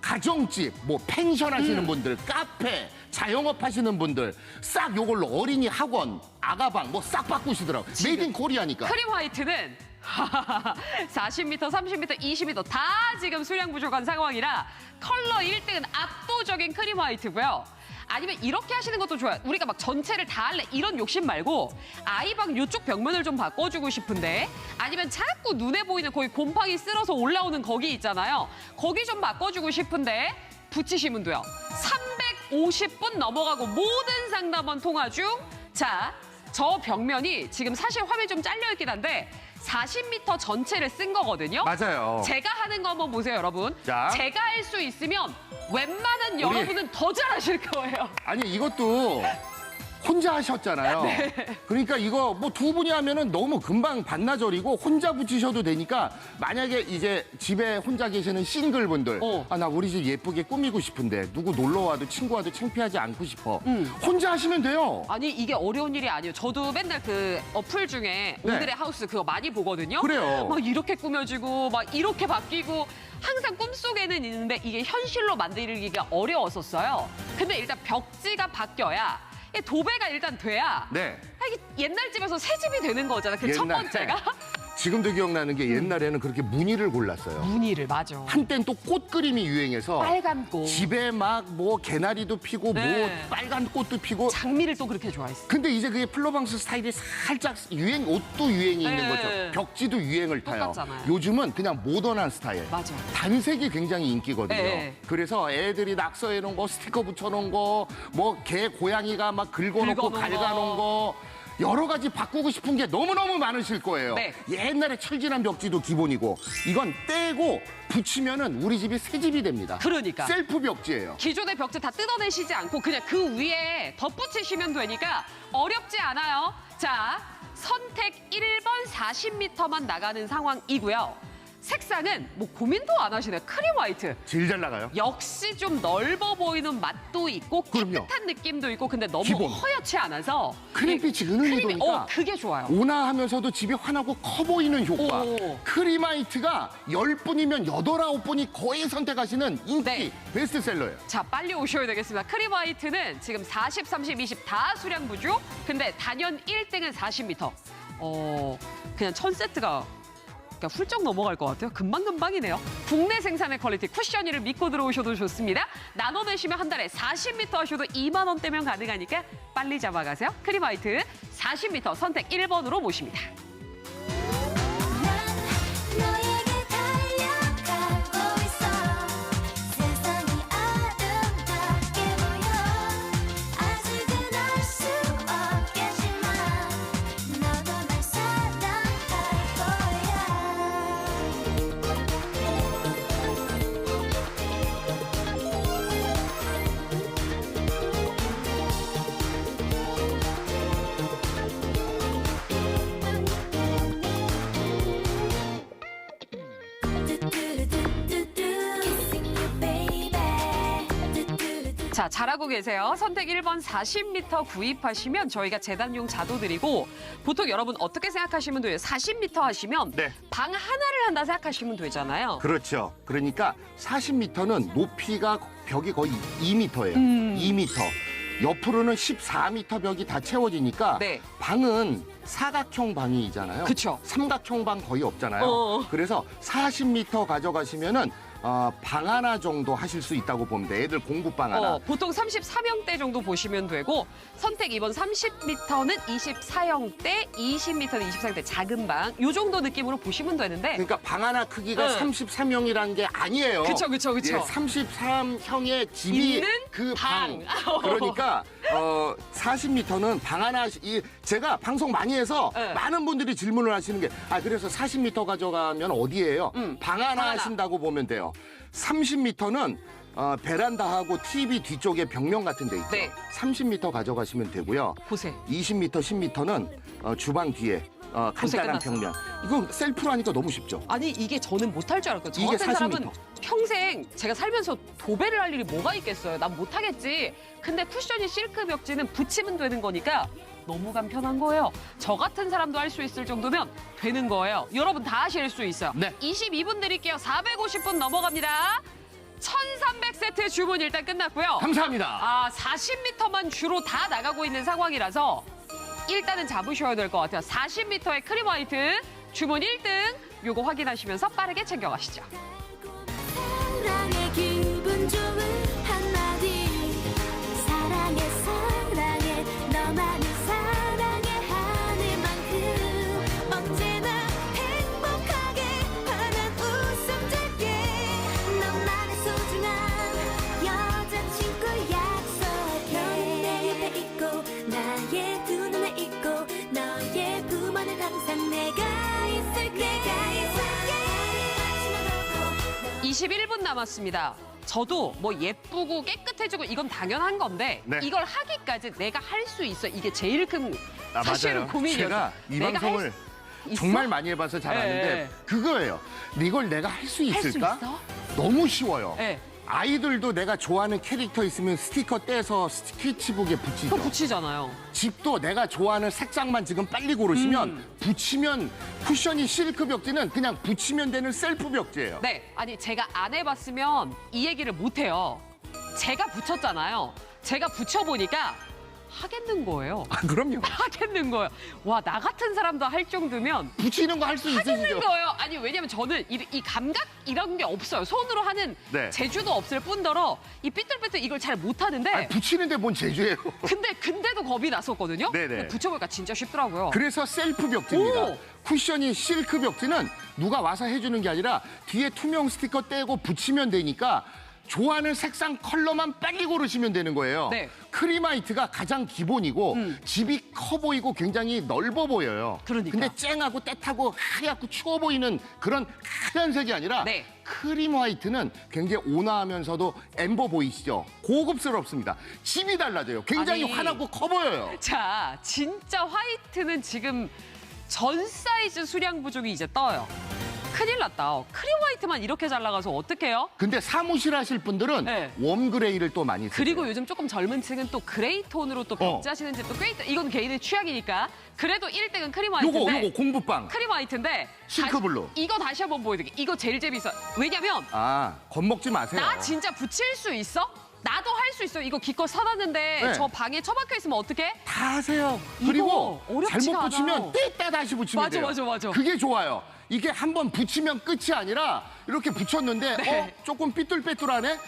가정집, 뭐 펜션 하시는 분들, 카페, 자영업 하시는 분들 싹 요걸로 어린이 학원, 아가방 뭐 싹 바꾸시더라고요. 메이드 인 코리아니까. 크림 화이트는 40m, 30m, 20m 다 지금 수량 부족한 상황이라 컬러 1등은 압도적인 크림 화이트고요. 아니면 이렇게 하시는 것도 좋아요. 우리가 막 전체를 다 할래 이런 욕심 말고 아이방 이쪽 벽면을 좀 바꿔주고 싶은데 아니면 자꾸 눈에 보이는 거기 곰팡이 쓸어서 올라오는 거기 있잖아요. 거기 좀 바꿔주고 싶은데 붙이시면 돼요. 350분 넘어가고 모든 상담원 통화 중 자, 저 벽면이 지금 사실 화면이 좀 잘려있긴 한데 40m 전체를 쓴 거거든요. 맞아요. 제가 하는 거 한번 보세요, 여러분. 자. 제가 할 수 있으면 웬만한 여러분은 더 잘하실 거예요. 아니 이것도 혼자 하셨잖아요. 그러니까 이거 뭐 두 분이 하면은 너무 금방 반나절이고 혼자 붙이셔도 되니까 만약에 이제 집에 혼자 계시는 싱글분들 아 나 우리 집 예쁘게 꾸미고 싶은데 누구 놀러 와도 친구 와도 창피하지 않고 싶어. 혼자 하시면 돼요. 아니 이게 어려운 일이 아니에요. 저도 맨날 그 어플 중에 오늘의 하우스 그거 많이 보거든요. 그래요. 막 이렇게 꾸며지고 막 이렇게 바뀌고 항상 꿈속에는 있는데 이게 현실로 만들기가 어려웠었어요. 근데 일단 벽지가 바뀌어야 이게 도배가 일단 돼야 네. 이게 옛날 집에서 새 집이 되는 거잖아요. 그 첫 옛날에 번째가 지금도 기억나는 게 옛날에는 그렇게 무늬를 골랐어요. 무늬를 맞아. 한땐 또 꽃 그림이 유행해서 빨간 꽃. 집에 막 뭐 개나리도 피고 네. 뭐 빨간 꽃도 피고 장미를 또 그렇게 좋아했어. 근데 이제 그게 플로방스 스타일이 살짝 유행, 옷도 유행이 있는 네. 거죠. 벽지도 유행을 타요. 똑같잖아요. 요즘은 그냥 모던한 스타일. 맞아. 단색이 굉장히 인기거든요. 네. 그래서 애들이 낙서해 놓은 거, 스티커 붙여 놓은 거, 뭐 개, 고양이가 막 긁어놓고 긁어놓은 갉아 놓은 거. 여러 가지 바꾸고 싶은 게 너무너무 많으실 거예요. 네. 옛날에 철진한 벽지도 기본이고 이건 떼고 붙이면은 우리 집이 새 집이 됩니다. 그러니까. 셀프 벽지예요. 기존의 벽지 다 뜯어내시지 않고 그냥 그 위에 덧붙이시면 되니까 어렵지 않아요. 자, 선택 1번 40m만 나가는 상황이고요. 색상은 뭐 고민도 안 하시네요. 크림 화이트. 제일 잘 나가요. 역시 좀 넓어 보이는 맛도 있고 그럼요. 깨끗한 느낌도 있고 근데 너무 기본. 허옇지 않아서 크림빛이 은은히 크림이 도니까 그게 좋아요. 온화하면서도 집이 환하고 커 보이는 효과. 오. 크림화이트가 10분이면 8, 9분이 거의 선택하시는 인기 네. 베스트셀러예요. 자, 빨리 오셔야 되겠습니다. 크림 화이트는 지금 40, 30, 20 다 수량 부족. 근데 단연 1등은 40m. 그냥 1000세트가 그러니까 훌쩍 넘어갈 것 같아요. 금방금방이네요. 국내 생산의 퀄리티 쿠션이를 믿고 들어오셔도 좋습니다. 나눠내시면 한 달에 40m 하셔도 2만 원대면 가능하니까 빨리 잡아가세요. 크림 화이트 40m 선택 1번으로 모십니다. 난 너에게 달려가고 있어 세상이 아름답게 보여 아직은 알 수 없겠지만 너도 날 사랑할 거야 Kissing you baby 자, 잘하고 계세요. 선택 1번 40m 구입하시면 저희가 재단용 자도 드리고 보통 여러분 어떻게 생각하시면 돼요? 40m 하시면 네. 방 하나를 한다 생각하시면 되잖아요. 그렇죠. 그러니까 40m는 높이가 벽이 거의 2m예요. 2m. 옆으로는 14m 벽이 다 채워지니까 네. 방은 사각형 방이잖아요. 그쵸. 삼각형 방 거의 없잖아요. 어. 그래서 40m 가져가시면은 방 하나 정도 하실 수 있다고 보면 돼. 애들 공부방 하나. 보통 34명대 정도 보시면 되고 선택 2번 30m는 24형대, 20m는 24형대 작은 방. 요 정도 느낌으로 보시면 되는데 그러니까 방 하나 크기가 응. 33형이라는 게 아니에요. 그쵸. 33형의 집이 있는 그 방. 방. 그러니까 40m는 방 하나. 제가 방송 많이 해서 네. 많은 분들이 질문을 하시는 게 그래서 40m 가져가면 어디예요? 방 하나 방 하나. 하신다고 보면 돼요. 30m는 베란다하고 TV 뒤쪽에 벽면 같은 데 있죠. 네. 30m 가져가시면 되고요. 보세. 20m, 10m는 주방 뒤에 고세 간단한 끝났어. 벽면. 이건 셀프로 하니까 너무 쉽죠. 아니 이게 저는 못할 줄 알았거든요. 저 이게 같은 사람은 40m. 평생 제가 살면서 도배를 할 일이 뭐가 있겠어요. 난 못하겠지. 근데 쿠션이 실크 벽지는 붙이면 되는 거니까 너무 간편한 거예요. 저 같은 사람도 할 수 있을 정도면 되는 거예요. 여러분 다 하실 수 있어요. 네. 22분 드릴게요. 450분 넘어갑니다. 1300세트 주문 일단 끝났고요. 감사합니다. 40m만 주로 다 나가고 있는 상황이라서 일단은 잡으셔야 될 것 같아요. 40m의 크림 화이트 주문 1등 요거 확인하시면서 빠르게 챙겨가시죠. 사랑의 기분 좋은 한마디 사랑해 사랑해 너만을 사랑해 하는 만큼 언제나 행복하게 환한 웃음 줄게 너만의 소중한 여자친구 약속해 넌 내 옆에 있고 나의 두 눈에 있고 너의 품 안에 항상 내가 있을게 21분 남았습니다. 저도 뭐 예쁘고 깨끗해지고 이건 당연한 건데 네. 이걸 하기까지 내가 할 수 있어. 이게 제일 큰 사실은 맞아요. 고민이었어요. 제가 이 내가 방송을 할 수 있어? 정말 많이 해봐서 잘 아는데 네. 그거예요. 이걸 내가 할 수 할 수 있을까? 있어? 너무 쉬워요. 네. 아이들도 내가 좋아하는 캐릭터 있으면 스티커 떼서 스케치북에 그거 붙이죠. 붙이잖아요. 집도 내가 좋아하는 색상만 지금 빨리 고르시면 붙이면 쿠션이 실크 벽지는 그냥 붙이면 되는 셀프 벽지예요. 네, 아니 제가 안 해봤으면 이 얘기를 못 해요. 제가 붙였잖아요. 제가 붙여보니까 하겠는 거예요. 그럼요. 하겠는 거예요. 와, 나 같은 사람도 할 정도면 붙이는 거 할 수 하겠는 있으시죠? 거예요. 아니 왜냐면 저는 이 감각 이런 게 없어요. 손으로 하는 네. 재주도 없을 뿐더러 이 삐뚤빼뚤 이걸 잘 못하는데 아니, 붙이는데 뭔 재주예요. 근데도 겁이 났었거든요. 네네. 근데 붙여보니까 진짜 쉽더라고요. 그래서 셀프 벽지입니다. 오! 쿠션이 실크 벽지는 누가 와서 해주는 게 아니라 뒤에 투명 스티커 떼고 붙이면 되니까 좋아하는 색상 컬러만 빨리 고르시면 되는 거예요. 네. 크림 화이트가 가장 기본이고 집이 커 보이고 굉장히 넓어 보여요. 그러니까. 근데 쨍하고 떼타고 하얗고 추워 보이는 그런 하얀색이 아니라 네. 크림 화이트는 굉장히 온화하면서도 엠버 보이시죠? 고급스럽습니다. 집이 달라져요. 굉장히 아니. 환하고 커 보여요. 자, 진짜 화이트는 지금 전 사이즈 수량 부족이 이제 떠요. 큰일 났다. 크림 화이트만 이렇게 잘 나가서 어떡해요? 근데 사무실 하실 분들은 네. 웜그레이를 또 많이 쓰세요. 그리고 요즘 조금 젊은 층은 또 그레이 톤으로 또 벽지하시는 집도 꽤 있다. 이건 개인의 취향이니까. 그래도 1등은 크림 화이트인데. 요거 공부빵. 크림 화이트인데. 싱크블루. 이거 다시 한번 보여드릴게요. 이거 제일 재밌어요. 왜냐면 겁먹지 마세요. 나 진짜 붙일 수 있어? 나도 할 수 있어. 이거 기껏 사놨는데 네. 저 방에 처박혀 있으면 어떡해? 다 하세요. 이거 그리고 어렵지가 잘못 붙이면 않아요. 뗐다 다시 붙이면 맞아, 돼요. 맞아. 그게 좋아요. 이게 한번 붙이면 끝이 아니라 이렇게 붙였는데 네. 조금 삐뚤빼뚤하네?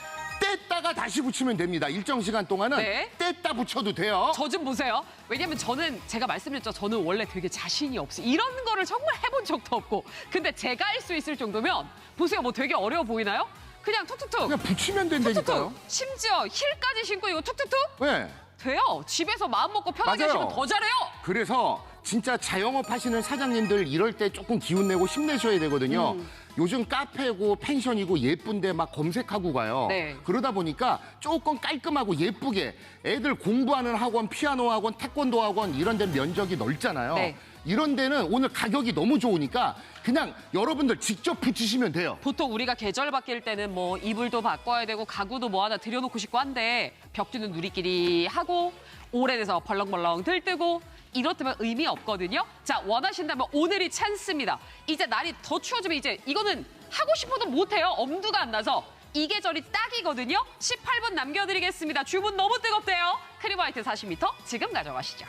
뗐다가 다시 붙이면 됩니다. 일정 시간 동안은 네. 뗐다 붙여도 돼요. 저 좀 보세요. 왜냐면 저는 제가 말씀드렸죠. 저는 원래 되게 자신이 없어요. 이런 거를 정말 해본 적도 없고. 근데 제가 할 수 있을 정도면 보세요. 뭐 되게 어려워 보이나요? 그냥 툭툭툭. 그냥 붙이면 된다니까요. 툭툭툭. 심지어 힐까지 신고 이거 툭툭툭? 네. 돼요. 집에서 마음 먹고 편하게 맞아요. 하시면 더 잘해요. 그래서 진짜 자영업 하시는 사장님들 이럴 때 조금 기운 내고 힘내셔야 되거든요. 요즘 카페고 펜션이고 예쁜데 막 검색하고 가요. 네. 그러다 보니까 조금 깔끔하고 예쁘게 애들 공부하는 학원, 피아노 학원, 태권도 학원 이런 데 면적이 넓잖아요. 네. 이런 데는 오늘 가격이 너무 좋으니까 그냥 여러분들 직접 붙이시면 돼요. 보통 우리가 계절 바뀔 때는 뭐 이불도 바꿔야 되고 가구도 뭐 하나 들여놓고 싶고 한데 벽지는 우리끼리 하고 오래돼서 벌렁벌렁 들뜨고 이렇다면 의미 없거든요. 자, 원하신다면 오늘이 찬스입니다. 이제 날이 더 추워지면 이제 이거는 하고 싶어도 못해요. 엄두가 안 나서 이 계절이 딱이거든요. 18분 남겨드리겠습니다. 주문 너무 뜨겁대요. 크림 화이트 40m 지금 가져가시죠.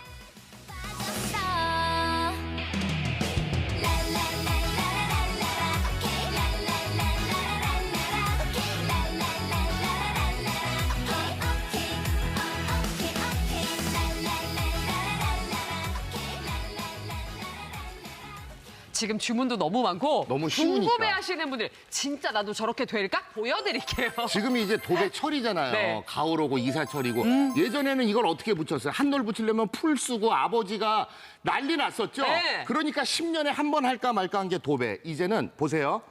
지금 주문도 너무 많고 너무 쉬우니까. 궁금해하시는 분들 진짜 나도 저렇게 될까? 보여드릴게요. 지금이 이제 도배철이잖아요. 네. 가을 오고 이사철이고. 예전에는 이걸 어떻게 붙였어요? 한놀 붙이려면 풀 쓰고 아버지가 난리 났었죠. 네. 그러니까 10년에 한 번 할까 말까 한 게 도배. 이제는 보세요.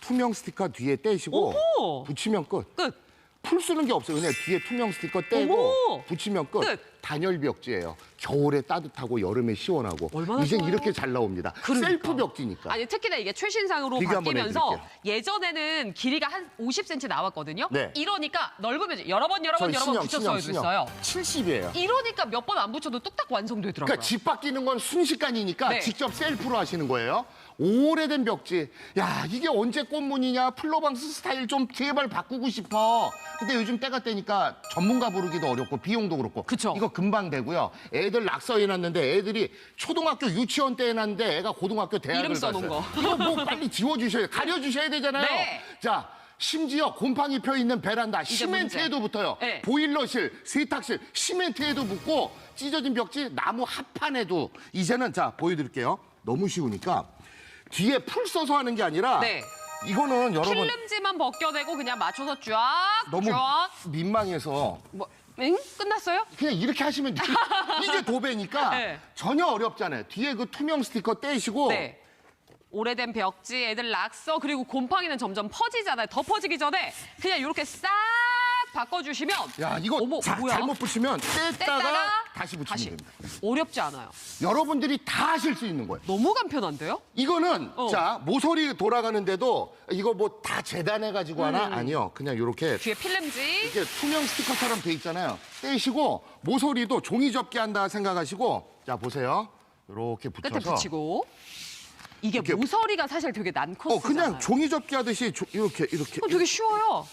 투명 스티커 뒤에 떼시고 오호. 붙이면 끝. 끝. 풀 쓰는 게 없어요. 그냥 뒤에 투명 스티커 떼고 어머. 붙이면 끝. 끝. 단열 벽지예요. 겨울에 따뜻하고 여름에 시원하고. 얼마나 이젠 좋아요. 이렇게 잘 나옵니다. 그러니까. 셀프 벽지니까. 아니 특히나 이게 최신상으로 비교 한번 바뀌면서 해드릴게요. 예전에는 길이가 한 50cm 나왔거든요. 네. 이러니까 넓으면 여러 번 붙였어야 됐어요. 70이에요. 이러니까 몇 번 안 붙여도 뚝딱 완성되더라고요. 그러니까 집 바뀌는 건 순식간이니까 네. 직접 셀프로 하시는 거예요. 오래된 벽지. 야, 이게 언제 꽃무늬냐? 플로방스 스타일 좀 제발 바꾸고 싶어. 근데 요즘 때가 때니까 전문가 부르기도 어렵고 비용도 그렇고. 그쵸. 이거 금방 되고요. 애들 낙서 해놨는데 애들이 초등학교 유치원 때 해놨는데 애가 고등학교 대학을 이름 써놓은 갔어요. 거. 이거 뭐 빨리 지워주셔야 돼. 가려주셔야 되잖아요. 네. 자. 심지어 곰팡이 펴 있는 베란다 이제 시멘트에도 붙어요. 네. 보일러실, 세탁실, 시멘트에도 붙고 찢어진 벽지, 나무 합판에도 이제는 자 보여드릴게요. 너무 쉬우니까 뒤에 풀 써서 하는 게 아니라 네. 이거는 여러분 필름지만 벗겨내고 그냥 맞춰서 쫙 너무 쫙. 민망해서 뭐, 응? 끝났어요? 그냥 이렇게 하시면 돼요. 이게 도배니까 네. 전혀 어렵잖아요. 뒤에 그 투명 스티커 떼시고 네. 오래된 벽지, 애들 낙서, 그리고 곰팡이는 점점 퍼지잖아요. 더 퍼지기 전에 그냥 이렇게 싹 바꿔주시면. 야 이거 어머, 자, 뭐야? 잘못 붙이면 뗐다가 뗐다가 다시 붙이면 됩니다. 어렵지 않아요. 여러분들이 다 하실 수 있는 거예요. 너무 간편한데요? 이거는 어. 자 모서리 돌아가는데도 이거 뭐 다 재단해가지고 하나? 아니요. 그냥 이렇게 뒤에 필름지. 이렇게 투명 스티커처럼 돼 있잖아요. 떼시고 모서리도 종이 접기 한다 생각하시고 자 보세요. 이렇게 붙여서 끝에 붙이고. 이게 이렇게- 모서리가 사실 되게 난 코스잖아요. 그냥 종이 접기 하듯이 이렇게 되게 쉬워요.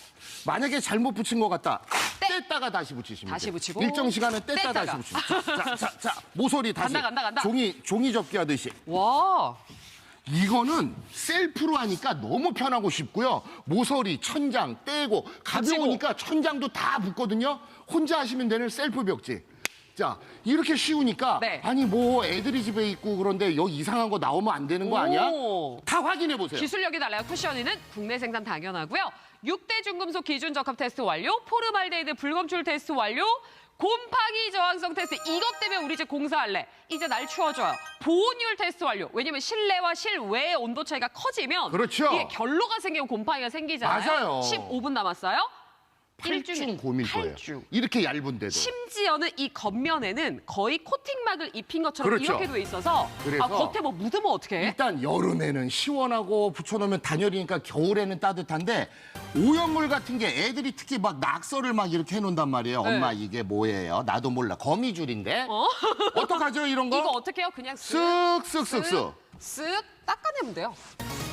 만약에 잘못 붙인 것 같다. 뗐다가 다시 붙이시면 다시 돼요. 붙이고. 일정 시간에 뗐다 뗐다가. 다시 붙이시면 자, 모서리 다시 간다. 종이 접기 하듯이 와. 이거는 셀프로 하니까 너무 편하고 쉽고요. 모서리, 천장 떼고 가벼우니까 천장도 다 붙거든요. 혼자 하시면 되는 셀프 벽지. 자, 이렇게 쉬우니까 네. 아니 뭐 애들이 집에 있고 그런데 여기 이상한 거 나오면 안 되는 거 아니야? 오. 다 확인해 보세요. 기술력이 달라요. 쿠션이는 국내 생산 당연하고요. 6대 중금속 기준 적합 테스트 완료, 포름알데히드 불검출 테스트 완료, 곰팡이 저항성 테스트. 이것 때문에 우리 집 공사할래. 이제 날 추워줘요. 보온율 테스트 완료. 왜냐면 실내와 실외의 온도 차이가 커지면 그렇죠. 이게 결로가 생기고 곰팡이가 생기잖아요. 맞아요. 15분 남았어요. 8중 고밀 거예요. 8중. 이렇게 얇은데도. 심지어는 이 겉면에는 거의 코팅막을 입힌 것처럼 그렇죠. 이렇게 돼 있어서 그래서 겉에 뭐 묻으면 어떡해? 일단 여름에는 시원하고 붙여놓으면 단열이니까 겨울에는 따뜻한데 오염물 같은 게 애들이 특히 막 낙서를 막 이렇게 해놓는단 말이에요. 네. 엄마 이게 뭐예요? 나도 몰라. 거미줄인데? 어? 어떡하죠 이런 거? 이거 어떻게 해요? 그냥 쓱 쓱쓱쓱쓱. 쓱 닦아내면 돼요.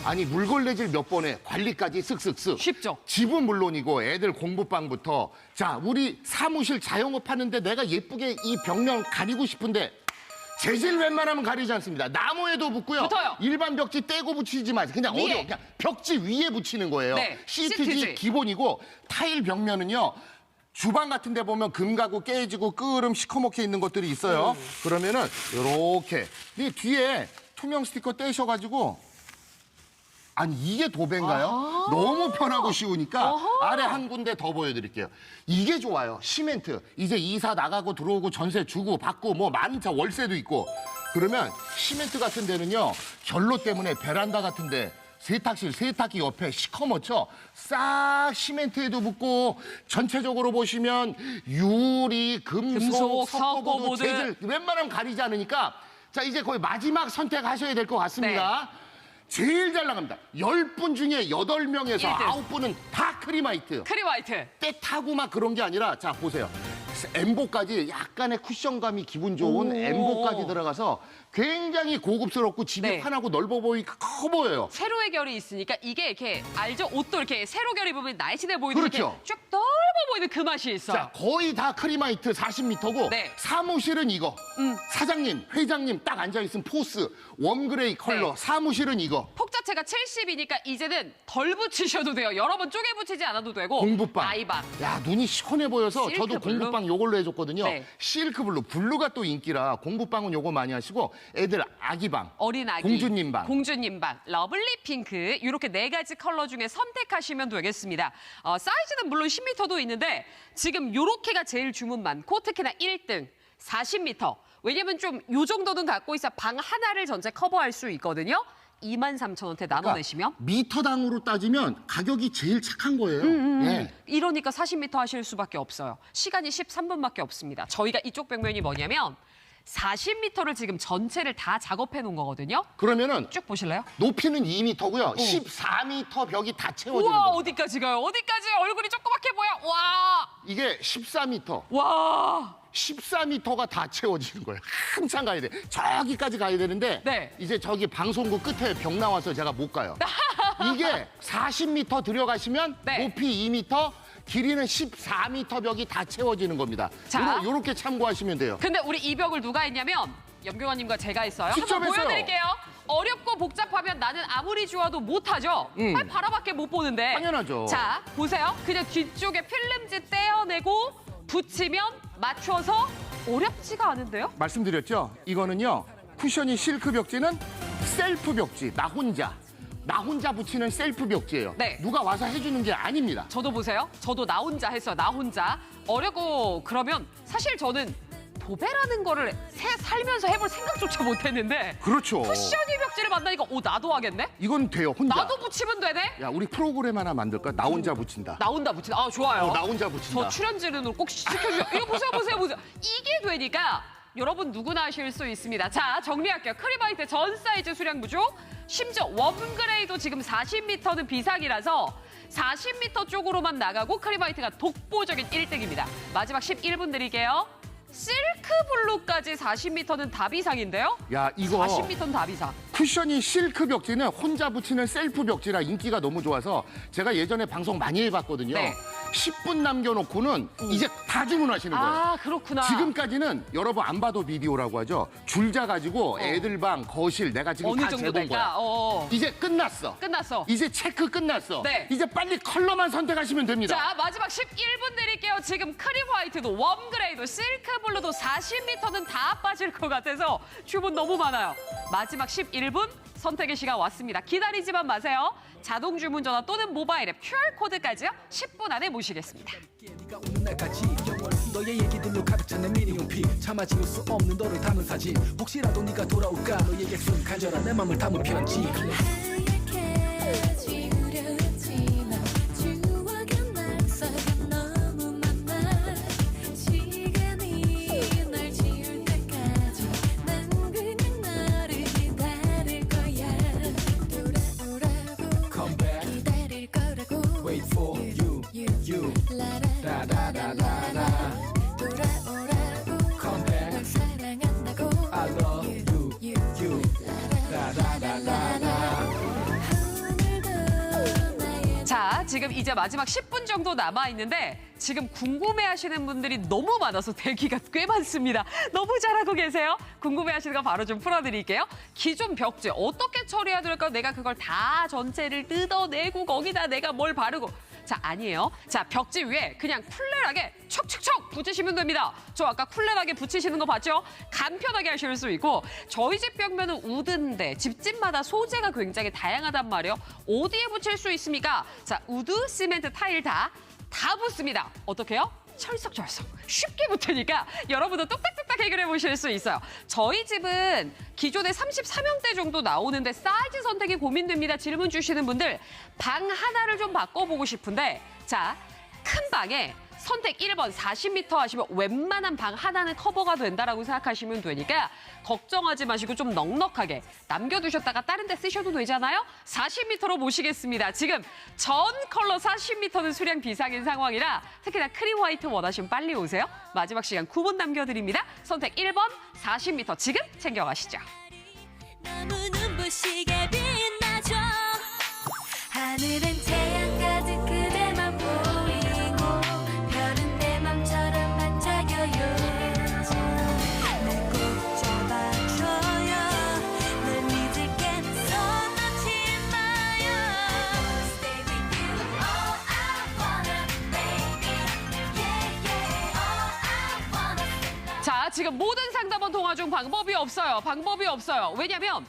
아니 물걸레질 몇 번에 관리까지 쓱쓱쓱. 쉽죠? 집은 물론이고 애들 공부방부터 자 우리 사무실 자영업 하는데 내가 예쁘게 이 벽면 가리고 싶은데 재질 웬만하면 가리지 않습니다. 나무에도 붙고요. 붙어요. 일반 벽지 떼고 붙이지 마세요. 그냥 위에. 어려워. 그냥 벽지 위에 붙이는 거예요. 네, CTG CTG. 기본이고 타일 벽면은요. 주방 같은 데 보면 금 가고 깨지고 끄름 시커멓게 있는 것들이 있어요. 그러면은 요렇게 이 뒤에 투명 스티커 떼셔가지고 아니 이게 도배인가요? 너무 편하고 쉬우니까 아래 한 군데 더 보여드릴게요. 이게 좋아요. 시멘트. 이제 이사 나가고 들어오고 전세 주고 받고 뭐 많자 월세도 있고 그러면 시멘트 같은 데는요. 결로 때문에 베란다 같은데 세탁실, 세탁기 옆에 시커멓죠? 싹 시멘트에도 붙고 전체적으로 보시면 유리, 금속, 석고보드, 석고보드. 재질 웬만하면 가리지 않으니까 자 이제 거의 마지막 선택하셔야 될 것 같습니다. 제일 잘 나갑니다. 10분 중에 8명에서 1등. 9분은 다 크리마이트. 크리화이트. 때 타고 막 그런 게 아니라 자 보세요. 엠보까지 약간의 쿠션감이 기분 좋은 오. 엠보까지 들어가서 굉장히 고급스럽고 집이 네. 편하고 넓어 보이고 커 보여요. 세로의 결이 있으니까 이게 이렇게 알죠? 옷도 이렇게 세로 결 입으면 날씬해 보이는 그렇죠. 이렇게 쭉 넓어 보이는 그 맛이 있어요. 자 거의 다 크리마이트 40m고 네. 사무실은 이거. 사장님, 회장님 딱 앉아있은 포스 웜그레이 컬러. 네. 사무실은 이거. 폭 자체가 70이니까 이제는 덜 붙이셔도 돼요. 여러 번 쪼개 붙이지 않아도 되고. 공부방. 아이방. 야 눈이 시원해 보여서 저도 실크 블루. 공부방 요걸로 해줬거든요. 네. 실크 블루, 블루가 또 인기라 공부방은 요거 많이 하시고 애들 아기방, 어린아기, 공주님방. 공주님방, 러블리 핑크 이렇게 4가지 컬러 중에 선택하시면 되겠습니다. 사이즈는 물론 10m도 있는데 지금 요렇게가 제일 주문 많고 특히나 1등 40m. 왜냐면 좀 요 정도는 갖고 있어 방 하나를 전체 커버할 수 있거든요. 23,000원대 나눠내시면. 미터당으로 따지면 가격이 제일 착한 거예요. 네. 이러니까 40m 하실 수밖에 없어요. 시간이 13분밖에 없습니다. 저희가 이쪽 벽면이 뭐냐면 40m를 지금 전체를 다 작업해 놓은 거거든요. 그러면은 쭉 보실래요? 높이는 2m고요. 14m 벽이 다 채워지는 우와, 거예요. 어디까지 가요? 어디까지? 얼굴이 조그맣게 보여. 와. 이게 14m. 와. 14m가 다 채워지는 거예요. 한참 가야 돼. 저기까지 가야 되는데 네. 이제 저기 방송국 끝에 벽 나와서 제가 못 가요. 이게 40m 들어가시면 네. 높이 2m, 길이는 14m 벽이 다 채워지는 겁니다. 자. 요렇게 참고하시면 돼요. 근데 우리 이 벽을 누가 했냐면 염경환님과 제가 했어요. 직접 한번 했어요. 보여드릴게요. 어렵고 복잡하면 나는 아무리 좋아도 못하죠. 바라밖에 못 보는데. 당연하죠. 자, 보세요. 그냥 뒤쪽에 필름지 떼어내고 붙이면 맞춰서 어렵지가 않은데요? 말씀드렸죠? 이거는요. 쿠션이 실크 벽지는 셀프 벽지. 나 혼자 붙이는 셀프 벽지예요. 네. 누가 와서 해주는 게 아닙니다. 저도 보세요. 저도 나 혼자 했어요. 나 혼자. 어렵고 그러면 사실 저는 도배라는 거를 살면서 해볼 생각조차 못했는데 그렇죠. 쿠션이 벽지를 만나니까 나도 하겠네? 이건 돼요. 혼자. 나도 붙이면 되네? 야, 우리 프로그램 하나 만들까? 나 혼자 붙인다. 나 혼자 붙인다. 아, 좋아요. 나 혼자 붙인다. 저 출연진으로 꼭 시켜주세요. 이거 보세요. 이게 되니까 여러분 누구나 하실 수 있습니다. 자, 정리할게요. 크리바이트 전 사이즈 수량 부족. 심지어 웜그레이도 지금 40m는 비상이라서 40m 쪽으로만 나가고 크리바이트가 독보적인 1등입니다. 마지막 11분 드릴게요. 실크 블루까지 40m는 다비상인데요? 야, 이거 40m는 다비상. 쿠션이 실크 벽지는 혼자 붙이는 셀프 벽지라 인기가 너무 좋아서 제가 예전에 방송 많이 해봤거든요. 네. 10분 남겨놓고는 이제 다 주문하시는 거예요. 아, 그렇구나. 지금까지는 여러분 안 봐도 비디오라고 하죠. 줄자 가지고 애들 방, 거실 내가 지금 어느 다 정도 재본 거야. 될까? 이제 끝났어. 끝났어. 이제 체크 끝났어. 네. 이제 빨리 컬러만 선택하시면 됩니다. 자, 마지막 11분 드릴게요. 지금 크림 화이트도 웜그레이도 실크 블루도 40m는 다 빠질 것 같아서 주문 너무 많아요. 마지막 11분 선택의 시간 왔습니다. 기다리지만 마세요. 자동 주문 전화 또는 모바일 앱 QR코드까지요. 10분 안에 모시겠습니다. 네가 오는 날까지 영원 너의 얘기들로 가득 찬 내 미니홈피 차마 지울 수 없는 너를 담은 사진 혹시라도 네가 돌아올까 너에게 쓴 간절한 내 맘을 담은 편지 하얗게 지우려지만 추억의 낙서가 너무 많아 시간이 널 지울 때까지 난 그냥 너를 기다릴 거야 돌아오라고 Come back, 기다릴 거라고 wait for you, you 라라라라라 돌아오라고 Come back, 널 사랑한다고 I love you, you 라라라라라 오늘도 나의 자, 지금 이제 마지막 10분 정도 남아있는데 지금 궁금해하시는 분들이 너무 많아서 대기가 꽤 많습니다. 너무 잘하고 계세요. 궁금해하시는 거 바로 좀 풀어드릴게요. 기존 벽지 어떻게 처리해야 될까? 내가 그걸 다 전체를 뜯어내고 거기다 내가 뭘 바르고. 자, 아니에요. 자, 벽지 위에 그냥 쿨레하게 척척척 붙이시면 됩니다. 저 아까 쿨레하게 붙이시는 거 봤죠? 간편하게 하실 수 있고 저희 집 벽면은 우드인데 집집마다 소재가 굉장히 다양하단 말이에요. 어디에 붙일 수 있습니까? 자, 우드, 시멘트, 타일 다 붙습니다. 어떻게 해요? 철석철석 쉽게 붙으니까 여러분도 뚝딱뚝딱 해결해 보실 수 있어요. 저희 집은 기존에 33형대 정도 나오는데 사이즈 선택이 고민됩니다. 질문 주시는 분들 방 하나를 좀 바꿔보고 싶은데 자, 큰 방에 선택 1번 40m 하시면 웬만한 방 하나는 커버가 된다라고 생각하시면 되니까 걱정하지 마시고 좀 넉넉하게 남겨두셨다가 다른 데 쓰셔도 되잖아요. 40m로 모시겠습니다. 지금 전 컬러 40m는 수량 비상인 상황이라 특히나 크림 화이트 원하시면 빨리 오세요. 마지막 시간 9분 남겨드립니다. 선택 1번 40m 지금 챙겨가시죠. 너무 눈부시게 빛나죠 하늘은 태양 가득 그대만 보이고 별은 내 맘처럼 반짝여요 날 꼭 잡아줘요 널 믿을게 손 놓지 마요 Stay with you all I wanna baby Yeah yeah all I 지금 모든 상담원 통화 중 방법이 없어요. 방법이 없어요. 왜냐면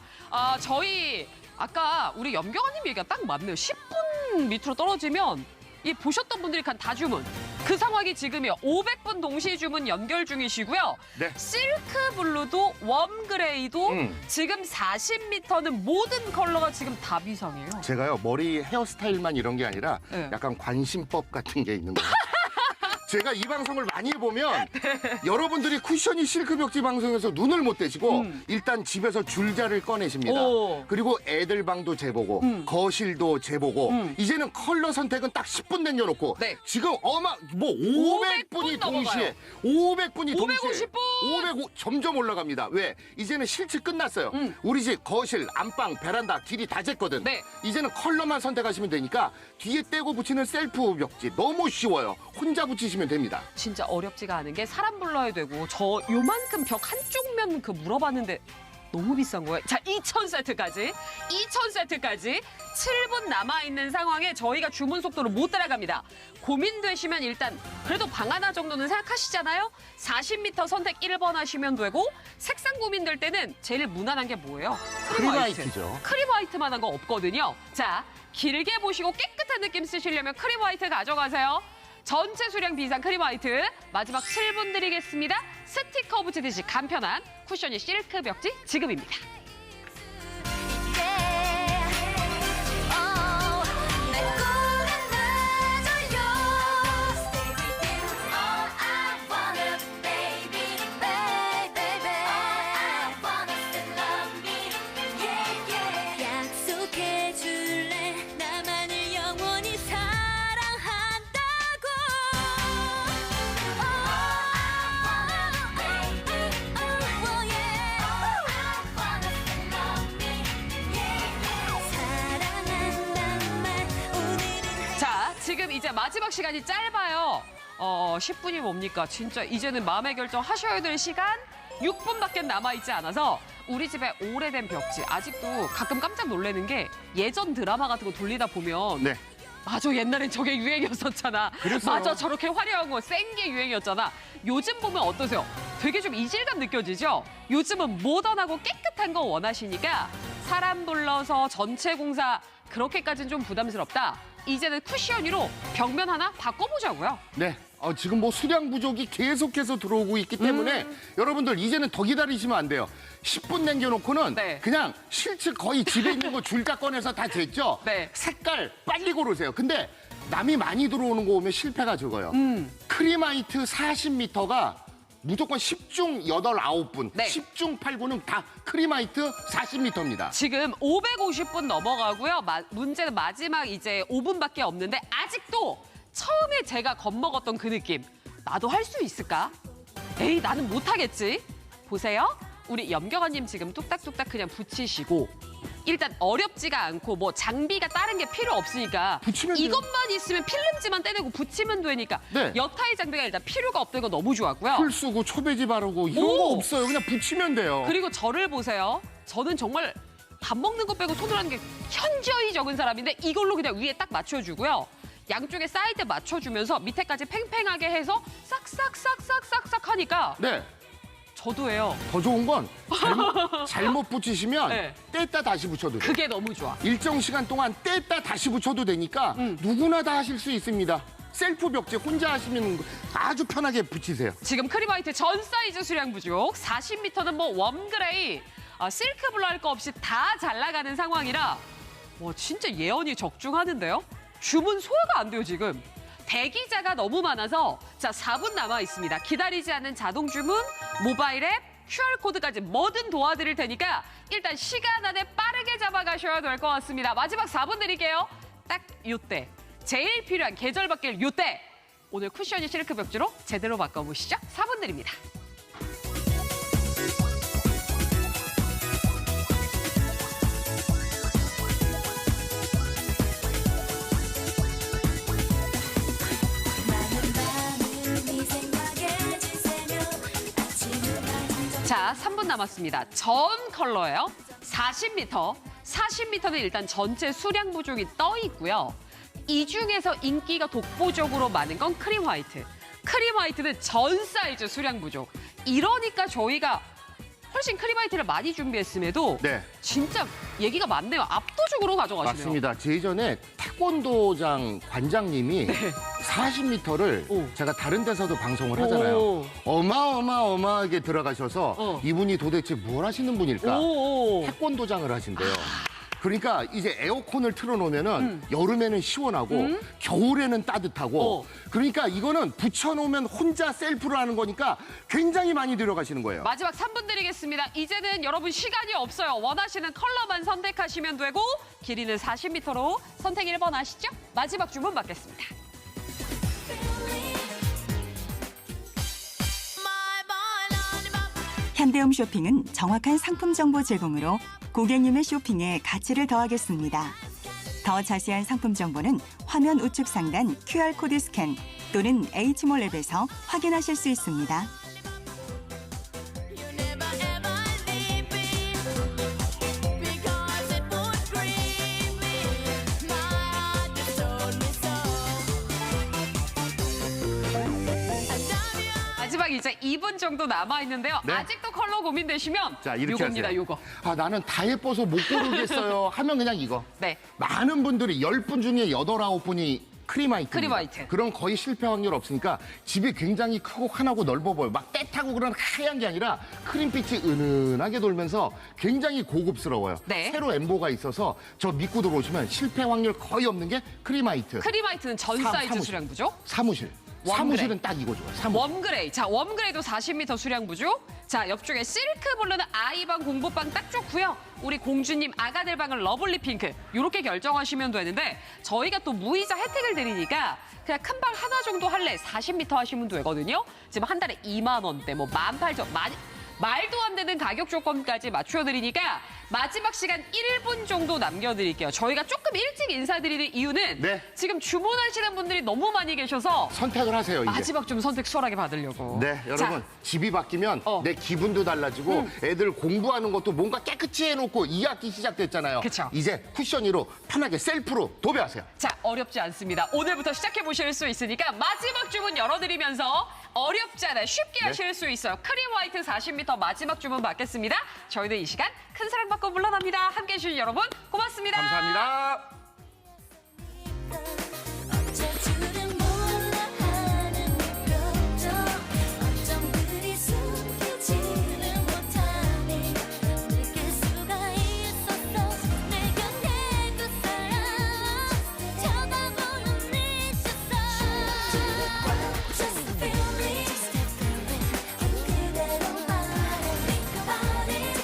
저희 아까 우리 염경아님 얘기가 딱 맞네요. 10분 밑으로 떨어지면 이 보셨던 분들이 다 주문. 그 상황이 지금이요. 500분 동시 주문 연결 중이시고요. 네. 실크 블루도 웜 그레이도 지금 40m는 모든 컬러가 지금 다 비상이에요. 제가요 머리 헤어스타일만 이런 게 아니라 네. 약간 관심법 같은 게 있는 거예요. 제가 이 방송을 많이 보면 여러분들이 쿠션이 실크 벽지 방송에서 눈을 못 떼시고 일단 집에서 줄자를 꺼내십니다. 오. 그리고 애들 방도 재보고 거실도 재보고 이제는 컬러 선택은 딱 10분 남겨놓고 네. 지금 500분이 500분 동시에 500분이 동시에 550분! 505 점점 올라갑니다. 왜? 이제는 실측 끝났어요. 우리 집 거실, 안방, 베란다 길이 다 쟀거든. 네. 이제는 컬러만 선택하시면 되니까 뒤에 떼고 붙이는 셀프 벽지 너무 쉬워요. 혼자 붙이시면 됩니다. 진짜 어렵지가 않은 게 사람 불러야 되고 저 요만큼 벽 한쪽 면 물어봤는데 너무 비싼 거예요. 자, 2,000세트까지 7분 남아있는 상황에 저희가 주문 속도를 못 따라갑니다. 고민되시면 일단 그래도 방 하나 정도는 생각하시잖아요. 40m 선택 1번 하시면 되고 색상 고민될 때는 제일 무난한 게 뭐예요? 크림 화이트. 크림화이트죠. 크림 화이트만한 거 없거든요. 자, 길게 보시고 깨끗한 느낌 쓰시려면 크림 화이트 가져가세요. 전체 수량 비상 크림 화이트 마지막 7분 드리겠습니다. 스티커 붙이듯이 간편한 쿠션이 실크 벽지 지금입니다. 약속해줄래 나만을 영원히 사랑한다고 사랑한단 말 오늘은 자, 지금 이제 마지막 시간이 짧아요. 10분이 뭡니까? 진짜 이제는 마음의 결정 하셔야 될 시간 6분밖에 남아있지 않아서 우리 집에 오래된 벽지 아직도 가끔 깜짝 놀라는 게 예전 드라마 같은 거 돌리다 보면 네. 맞아, 옛날엔 저게 유행이었었잖아. 그랬어요. 맞아, 저렇게 화려한 거 센 게 유행이었잖아. 요즘 보면 어떠세요? 되게 좀 이질감 느껴지죠? 요즘은 모던하고 깨끗한 거 원하시니까 사람 불러서 전체 공사 그렇게까지는 좀 부담스럽다. 이제는 쿠션 위로 벽면 하나 바꿔보자고요. 네. 지금 뭐 수량 부족이 계속해서 들어오고 있기 때문에 여러분들 이제는 더 기다리시면 안 돼요. 10분 남겨놓고는 네. 그냥 실측 거의 집에 있는 거 줄자 꺼내서 다 쟀죠? 네. 색깔 빨리 고르세요. 근데 남이 많이 들어오는 거 오면 실패가 적어요. 크림화이트 40m가 무조건 10중 8, 9분, 네. 10중 8분은 다 크림화이트 40m입니다. 지금 550분 넘어가고요. 문제는 마지막 이제 5분밖에 없는데 아직도 처음에 제가 겁먹었던 그 느낌. 나도 할 수 있을까? 에이, 나는 못하겠지. 보세요. 우리 염경아님 지금 뚝딱뚝딱 그냥 붙이시고 일단 어렵지가 않고 뭐 장비가 다른 게 필요 없으니까 붙이면 돼요. 이것만 있으면 필름지만 떼내고 붙이면 되니까 네. 여타의 장비가 일단 필요가 없던 거 너무 좋았고요. 풀 쓰고 초배지 바르고 이런 오! 거 없어요. 그냥 붙이면 돼요. 그리고 저를 보세요. 저는 정말 밥 먹는 거 빼고 손을 하는 게 현저히 적은 사람인데 이걸로 그냥 위에 딱 맞춰주고요. 양쪽에 사이드 맞춰주면서 밑에까지 팽팽하게 해서 싹싹싹싹싹싹 하니까 네. 저도 해요. 더 좋은 건 잘못 붙이시면 네. 뗐다 다시 붙여도 돼요. 그게 너무 좋아. 일정 시간 동안 뗐다 다시 붙여도 되니까 누구나 다 하실 수 있습니다. 셀프 벽지 혼자 하시면 아주 편하게 붙이세요. 지금 크림화이트 전 사이즈 수량 부족 40m는 뭐 웜그레이 실크 블루 할 거 없이 다 잘 나가는 상황이라 와 진짜 예언이 적중하는데요. 주문 소화가 안 돼요 지금. 대기자가 너무 많아서 자 4분 남아 있습니다. 기다리지 않는 자동 주문, 모바일 앱, QR코드까지 뭐든 도와드릴 테니까 일단 시간 안에 빠르게 잡아가셔야 될 것 같습니다. 마지막 4분 드릴게요. 딱 요때 제일 필요한 계절 바뀔 요때 오늘 쿠션이 실크 벽지로 제대로 바꿔보시죠. 4분 드립니다. 자, 3분 남았습니다. 전 컬러예요. 40m. 40m는 일단 전체 수량 부족이 떠 있고요. 이 중에서 인기가 독보적으로 많은 건 크림 화이트. 크림 화이트는 전 사이즈 수량 부족. 이러니까 저희가 훨씬 크림 화이트를 많이 준비했음에도 네. 진짜 얘기가 많네요. 압도적으로 가져가시네요. 맞습니다. 예전에 태권도장 관장님이 40m를 오. 제가 다른 데서도 방송을 하잖아요. 어마어마하게 들어가셔서 이분이 도대체 뭘 하시는 분일까? 오. 태권도장을 하신대요. 그러니까 이제 에어컨을 틀어놓으면은 여름에는 시원하고 겨울에는 따뜻하고 그러니까 이거는 붙여놓으면 혼자 셀프로 하는 거니까 굉장히 많이 들어가시는 거예요. 마지막 3분 드리겠습니다. 이제는 여러분 시간이 없어요. 원하시는 컬러만 선택하시면 되고 길이는 40m로 선택 1번 아시죠? 마지막 주문 받겠습니다. 현대홈 쇼핑은 정확한 상품 정보 제공으로 고객님의 쇼핑에 가치를 더하겠습니다. 더 자세한 상품 정보는 화면 우측 상단 QR코드 스캔 또는 H몰 앱에서 확인하실 수 있습니다. 마지막 이제 2분 정도 남아있는데요. 네. 아직도 컬러 고민되시면 자, 이렇게 요겁니다, 하세요. 요거. 아, 나는 다 예뻐서 못 고르겠어요. 하면 그냥 이거. 네. 많은 분들이 10분 중에 8, 9분이 크림 화이트. 크림 화이트. 그럼 거의 실패 확률 없으니까 집이 굉장히 크고 환하고 넓어 보여. 막 때타고 그런 하얀 게 아니라 크림빛이 은은하게 돌면서 굉장히 고급스러워요. 네. 새로 엠보가 있어서 저 믿고 들어오시면 실패 확률 거의 없는 게 크림 화이트. 크림 화이트는 전 사이즈 사무실. 수량 부족. 사무실. 웜그레이. 사무실은 딱 이거 좋아요. 사무실. 웜그레이. 자, 웜그레이도 40m 수량 부족. 자, 옆쪽에 실크블루는 아이방 공부방 딱 좋고요. 우리 공주님 아가들 방은 러블리 핑크. 이렇게 결정하시면 되는데 저희가 또 무이자 혜택을 드리니까 그냥 큰 방 하나 정도 할래 40m 하시면 되거든요. 지금 한 달에 2만 원대, 뭐 18,000원, 말도 안 되는 가격 조건까지 맞춰드리니까 마지막 시간 1분 정도 남겨드릴게요. 저희가 조금 일찍 인사드리는 이유는 네. 지금 주문하시는 분들이 너무 많이 계셔서 선택을 하세요, 이제. 마지막 좀 선택 수월하게 받으려고. 네, 여러분 자, 집이 바뀌면 내 기분도 달라지고 애들 공부하는 것도 뭔가 깨끗이 해놓고 2학기 시작됐잖아요. 그쵸. 이제 쿠션 위로 편하게 셀프로 도배하세요. 자, 어렵지 않습니다. 오늘부터 시작해 보실 수 있으니까 마지막 주문 열어드리면서 어렵지 않아요. 쉽게 네. 하실 수 있어요. 크림 화이트 40m 마지막 주문 받겠습니다. 저희는 이 시간 큰 사랑 받고 물러납니다. 함께해 주신 여러분 고맙습니다. 감사합니다. 어쩔 줄은 몰라 하는 표정 어쩜 그리 숨기지를 못하니 느낄 수가 있었어 내 곁에 그 사람 쳐다보는 네 시선 Just a feeling 그대로 말해 Think about it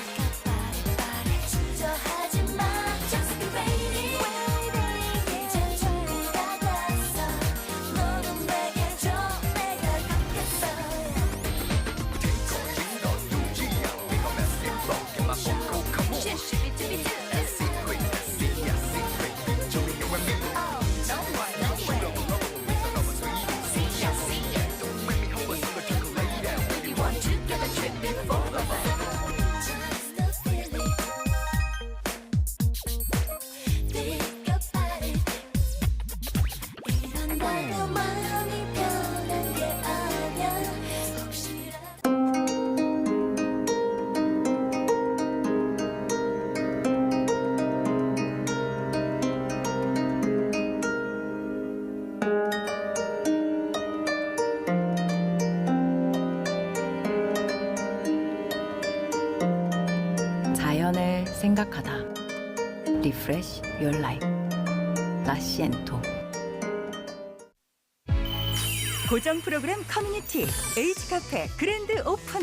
주저하지 마 Just be waiting 이제 준비가 됐어 너는 내게 줘 내가 갖겠어 이런다고 마음이 변한 게 아니야 혹시라도 자연을 생각하다. Refresh your life. 라시엔토. 고정 프로그램 커뮤니티 H카페 그랜드 오픈.